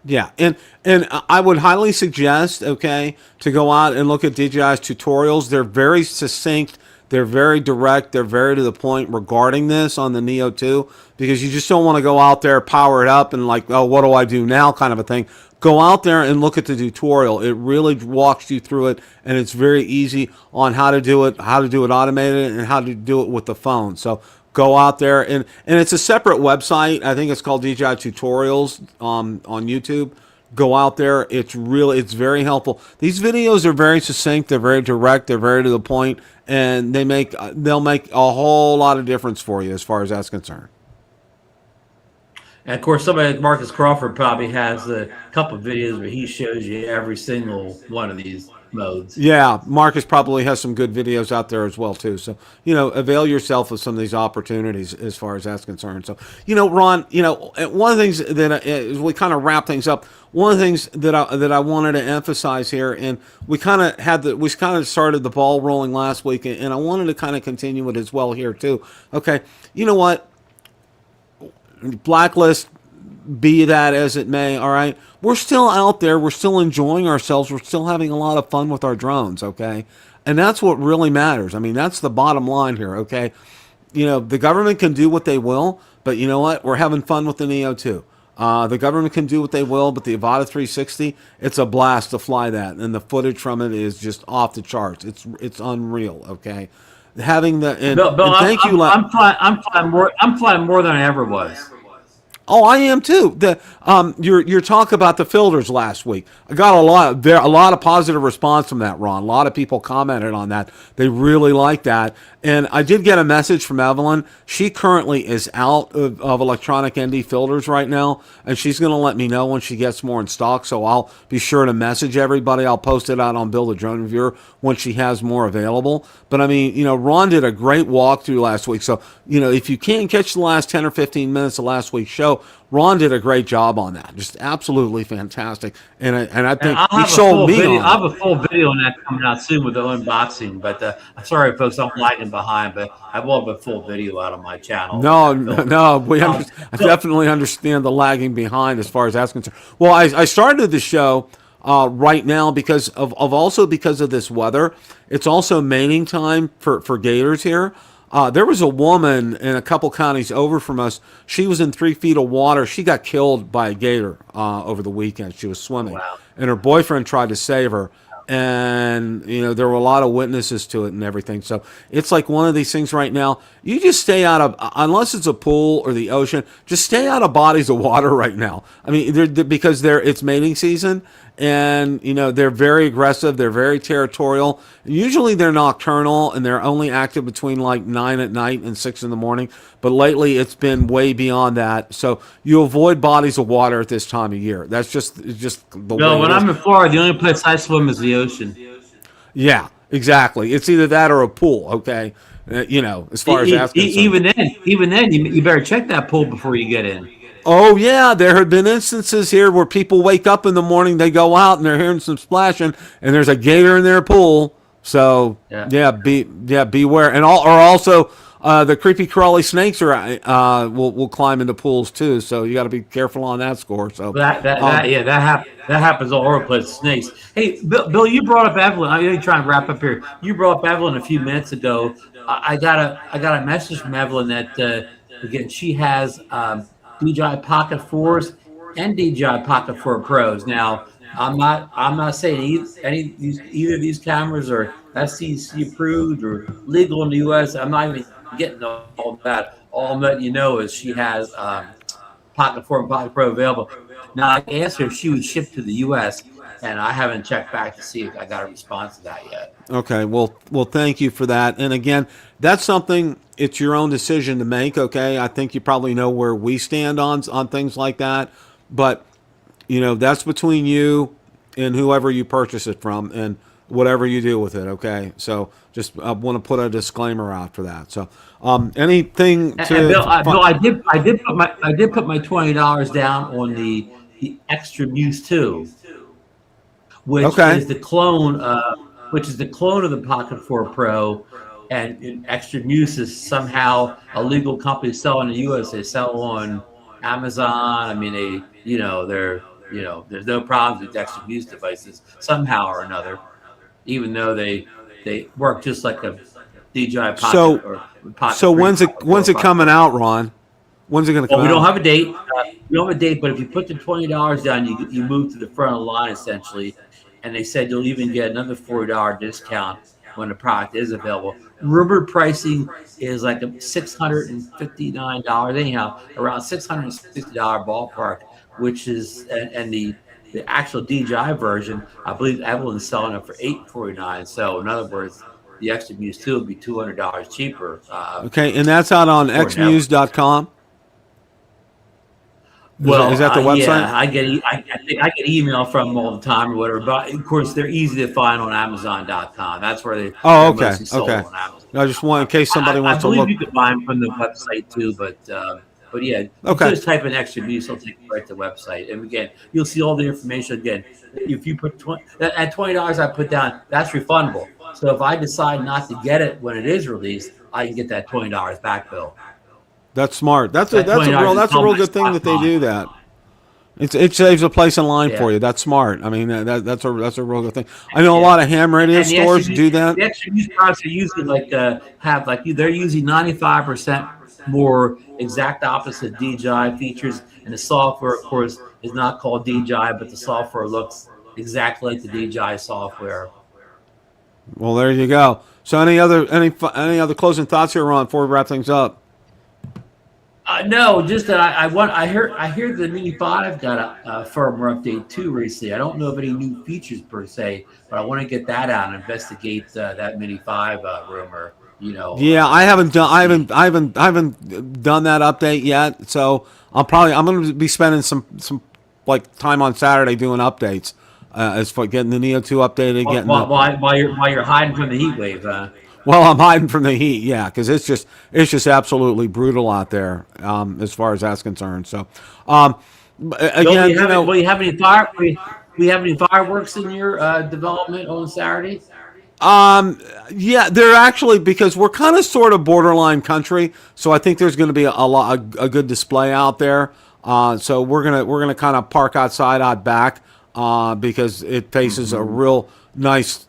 Yeah, and I would highly suggest, to go out and look at DJI's tutorials. They're very succinct. They're very direct. They're very to the point regarding this on the Neo 2, because you just don't want to go out there, power it up, and like, oh, what do I do now kind of a thing. Go out there and look at the tutorial. It really walks you through it, and it's very easy on how to do it automated, and how to do it with the phone. So go out there, and it's a separate website. I think it's called DJI Tutorials on YouTube. Go out there. It's very helpful. These videos are very succinct. They're very direct. They're very to the point, and they'll make a whole lot of difference for you as far as that's concerned. And of course, somebody like Marcus Crawford probably has a couple of videos where he shows you every single one of these modes. Yeah, Marcus probably has some good videos out there as well too. So avail yourself of some of these opportunities as far as that's concerned. So Ron, one of the things that as we kind of wrap things up, one of the things that I wanted to emphasize here, and we kind of started the ball rolling last week, and I wanted to kind of continue it as well here too. Okay, you know what? Blacklist, be that as it may, all right, we're still out there, we're still enjoying ourselves, we're still having a lot of fun with our drones, okay? And that's what really matters. I mean, that's the bottom line here, okay? The government can do what they will, but you know what? We're having fun with the Neo 2. The government can do what they will, but the Avata 360, it's a blast to fly that, and the footage from it is just off the charts. It's unreal, okay? Having the Bill, thank you. I'm flying more than I ever was. Oh, I am too. Your talk about the filters last week, I got a lot of positive response from that, Ron. A lot of people commented on that. They really like that. And I did get a message from Evelyn. She currently is out of electronic ND filters right now, and she's going to let me know when she gets more in stock. So I'll be sure to message everybody. I'll post it out on Bill the Drone Reviewer when she has more available. But I mean, Ron did a great walkthrough last week. So, if you can't catch the last 10 or 15 minutes of last week's show, Ron did a great job on that. Just absolutely fantastic. And I think he sold me on it. I have a full video on that coming out soon with the unboxing. But I'm sorry, folks, I'm lagging behind. But I will have a full video out on my channel. I definitely understand the lagging behind as far as that's concerned. Well, I started the show right now because of this weather. It's also mating time for gators here. There was a woman in a couple counties over from us. She was in 3 feet of water. She got killed by a gator over the weekend. She was swimming, Wow. and her boyfriend tried to save her. And there were a lot of witnesses to it and everything. So it's like one of these things right now. You just stay out of, unless it's a pool or the ocean, just stay out of bodies of water right now. I mean, because it's mating season, and they're very aggressive. They're very territorial. Usually they're nocturnal, and they're only active between like 9 at night and 6 in the morning. But lately it's been way beyond that. So you avoid bodies of water at this time of year. That's just the way it is. No, when I'm in Florida, the only place I swim is the ocean. Yeah, exactly. It's either that or a pool. Okay, as far as that's concerned. Even then, you better check that pool before you get in. Oh yeah, there have been instances here where people wake up in the morning, they go out and they're hearing some splashing, and there's a gator in their pool. So beware. And also the creepy crawly snakes will climb into pools too. So you got to be careful on that score. So that happens all over the place. Snakes. Hey, Bill, you brought up Evelyn. I'm trying to wrap up here. You brought up Evelyn a few minutes ago. I got a message from Evelyn that again she has DJI Pocket 4s and DJI Pocket 4 Pros. Now, I'm not saying either of these cameras are FCC approved or legal in the U.S. I'm not even getting all that. All I'm letting you know is she has Pocket 4 and Pocket Pro available. Now, I asked her if she would ship to the U.S., and I haven't checked back to see if I got a response to that yet. Okay, well, thank you for that. And again, that's something, it's your own decision to make, okay? I think you probably know where we stand on things like that. But, that's between you and whoever you purchase it from and whatever you do with it, okay? So just I want to put a disclaimer out for that. So anything to... And Bill, I did put my $20 down on the Extra Muse 2, which is the clone of the Pocket 4 Pro, and Extra Muse is somehow a legal company selling in the U.S. They sell on Amazon. I mean, there's no problems with Extra Muse devices somehow or another, even though they work just like a DJI Pocket or Pocket. So when's it coming out, Ron? When's it going to come out? We don't have a date. We don't have a date, but if you put the $20 down, you move to the front of the line essentially. And they said you'll even get another $40 discount when the product is available. Rumored pricing is like $659, anyhow, around $660 ballpark, which is, and the actual DJI version, I believe Evelyn's selling it for $849. So in other words, the Extra Muse 2 will be $200 cheaper. Okay, and that's out on xmuse.com? Is that the website? Yeah, I get email from them all the time or whatever. But of course, they're easy to find on Amazon.com. That's where they. Okay. On Amazon. I just want in case somebody wants to look. I believe you can buy them from the website too, but yeah. Okay. Just type in Extra Muse, it'll take you right to the website, and again, you'll see all the information. Again, if you put $20 I put down, that's refundable. So if I decide not to get it when it is released, I can get that $20 back, Bill. That's smart. That's a real good thing that they do that. It saves a place in line for you. That's smart. I mean, that's a real good thing. I know a lot of ham radio stores do that. The Extra Muse products are usually they're using 95% more exact opposite DJI features, and the software, of course, is not called DJI, but the software looks exactly like the DJI software. Well, there you go. So, any other closing thoughts here, Ron, before we wrap things up? No, just that I hear the Mini 5 got a firmware update too recently. I don't know of any new features per se, but I want to get that out and investigate that Mini 5 rumor. Yeah, I haven't done that update yet. So I'm going to be spending some like time on Saturday doing updates as for getting the Neo 2 updated. While you're hiding from the heat wave. Well, I'm hiding from the heat, yeah, because it's just absolutely brutal out there as far as that's concerned. So, again, will you have any fireworks in your development on Saturday? Yeah, they're actually, because we're kind of sort of borderline country, so I think there's going to be a good display out there. So we're gonna kind of park out back because it faces a real nice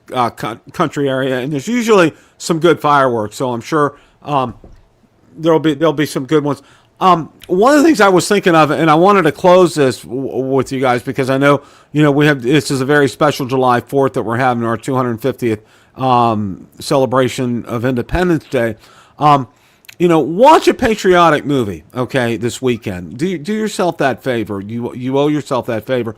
country area, and there's usually some good fireworks. So I'm sure there'll be some good ones. One of the things I was thinking of, and I wanted to close this with you guys because I know we have this is a very special July 4th that we're having our 250th celebration of Independence Day. Watch a patriotic movie, okay, this weekend. Do yourself that favor. You owe yourself that favor.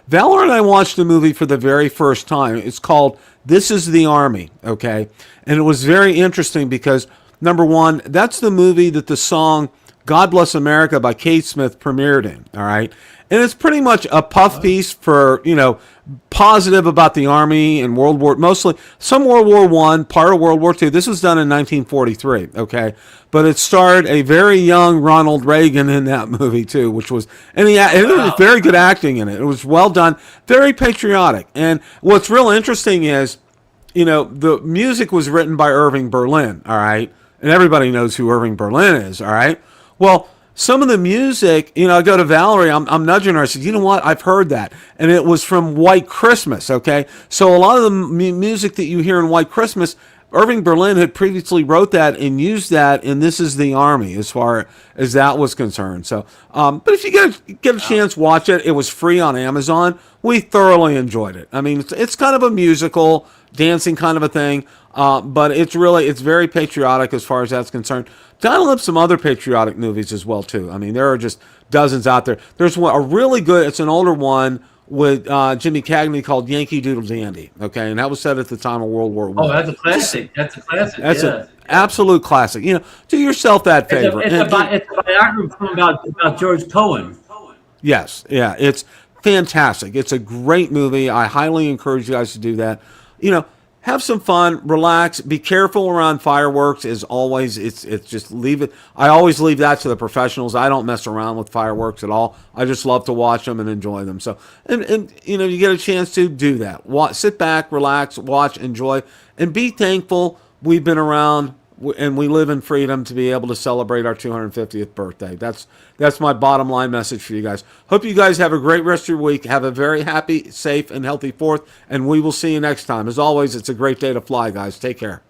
Valor and I watched the movie for the very first time. It's called This Is the Army, okay? And it was very interesting because, number one, that's the movie that the song God Bless America by Kate Smith premiered in, all right? And it's pretty much a puff piece for, positive about the Army and mostly some World War I, part of World War II. This was done in 1943, okay? But it starred a very young Ronald Reagan in that movie, too, which was, and it was very good acting in it. It was well done, very patriotic. And what's real interesting is, the music was written by Irving Berlin, all right? And everybody knows who Irving Berlin is, all right? Well, some of the music, I go to Valerie, I'm nudging her. I said, you know what? I've heard that. And it was from White Christmas, okay? So a lot of the music that you hear in White Christmas, Irving Berlin had previously wrote that and used that in This Is the Army as far as that was concerned. So, but if you get a chance, watch it. It was free on Amazon. We thoroughly enjoyed it. I mean, it's kind of a musical, dancing kind of a thing, but it's very patriotic as far as that's concerned. Dial up some other patriotic movies as well, too. I mean, there are just dozens out there. There's a really good, it's an older one with Jimmy Cagney called Yankee Doodle Dandy, okay? And that was set at the time of World War I. Oh, that's a classic. That's an absolute classic. Do yourself that favor. It's a biography about George Cohen. Yes, yeah, it's fantastic. It's a great movie. I highly encourage you guys to do that. Have some fun, relax, be careful around fireworks as always. It's just leave it. I always leave that to the professionals. I don't mess around with fireworks at all. I just love to watch them and enjoy them. So, and you get a chance to do that. Sit back, relax, watch, enjoy, and be thankful we've been around and we live in freedom to be able to celebrate our 250th birthday. That's my bottom line message for you guys. Hope you guys have a great rest of your week. Have a very happy, safe, and healthy 4th, and we will see you next time. As always, it's a great day to fly, guys. Take care.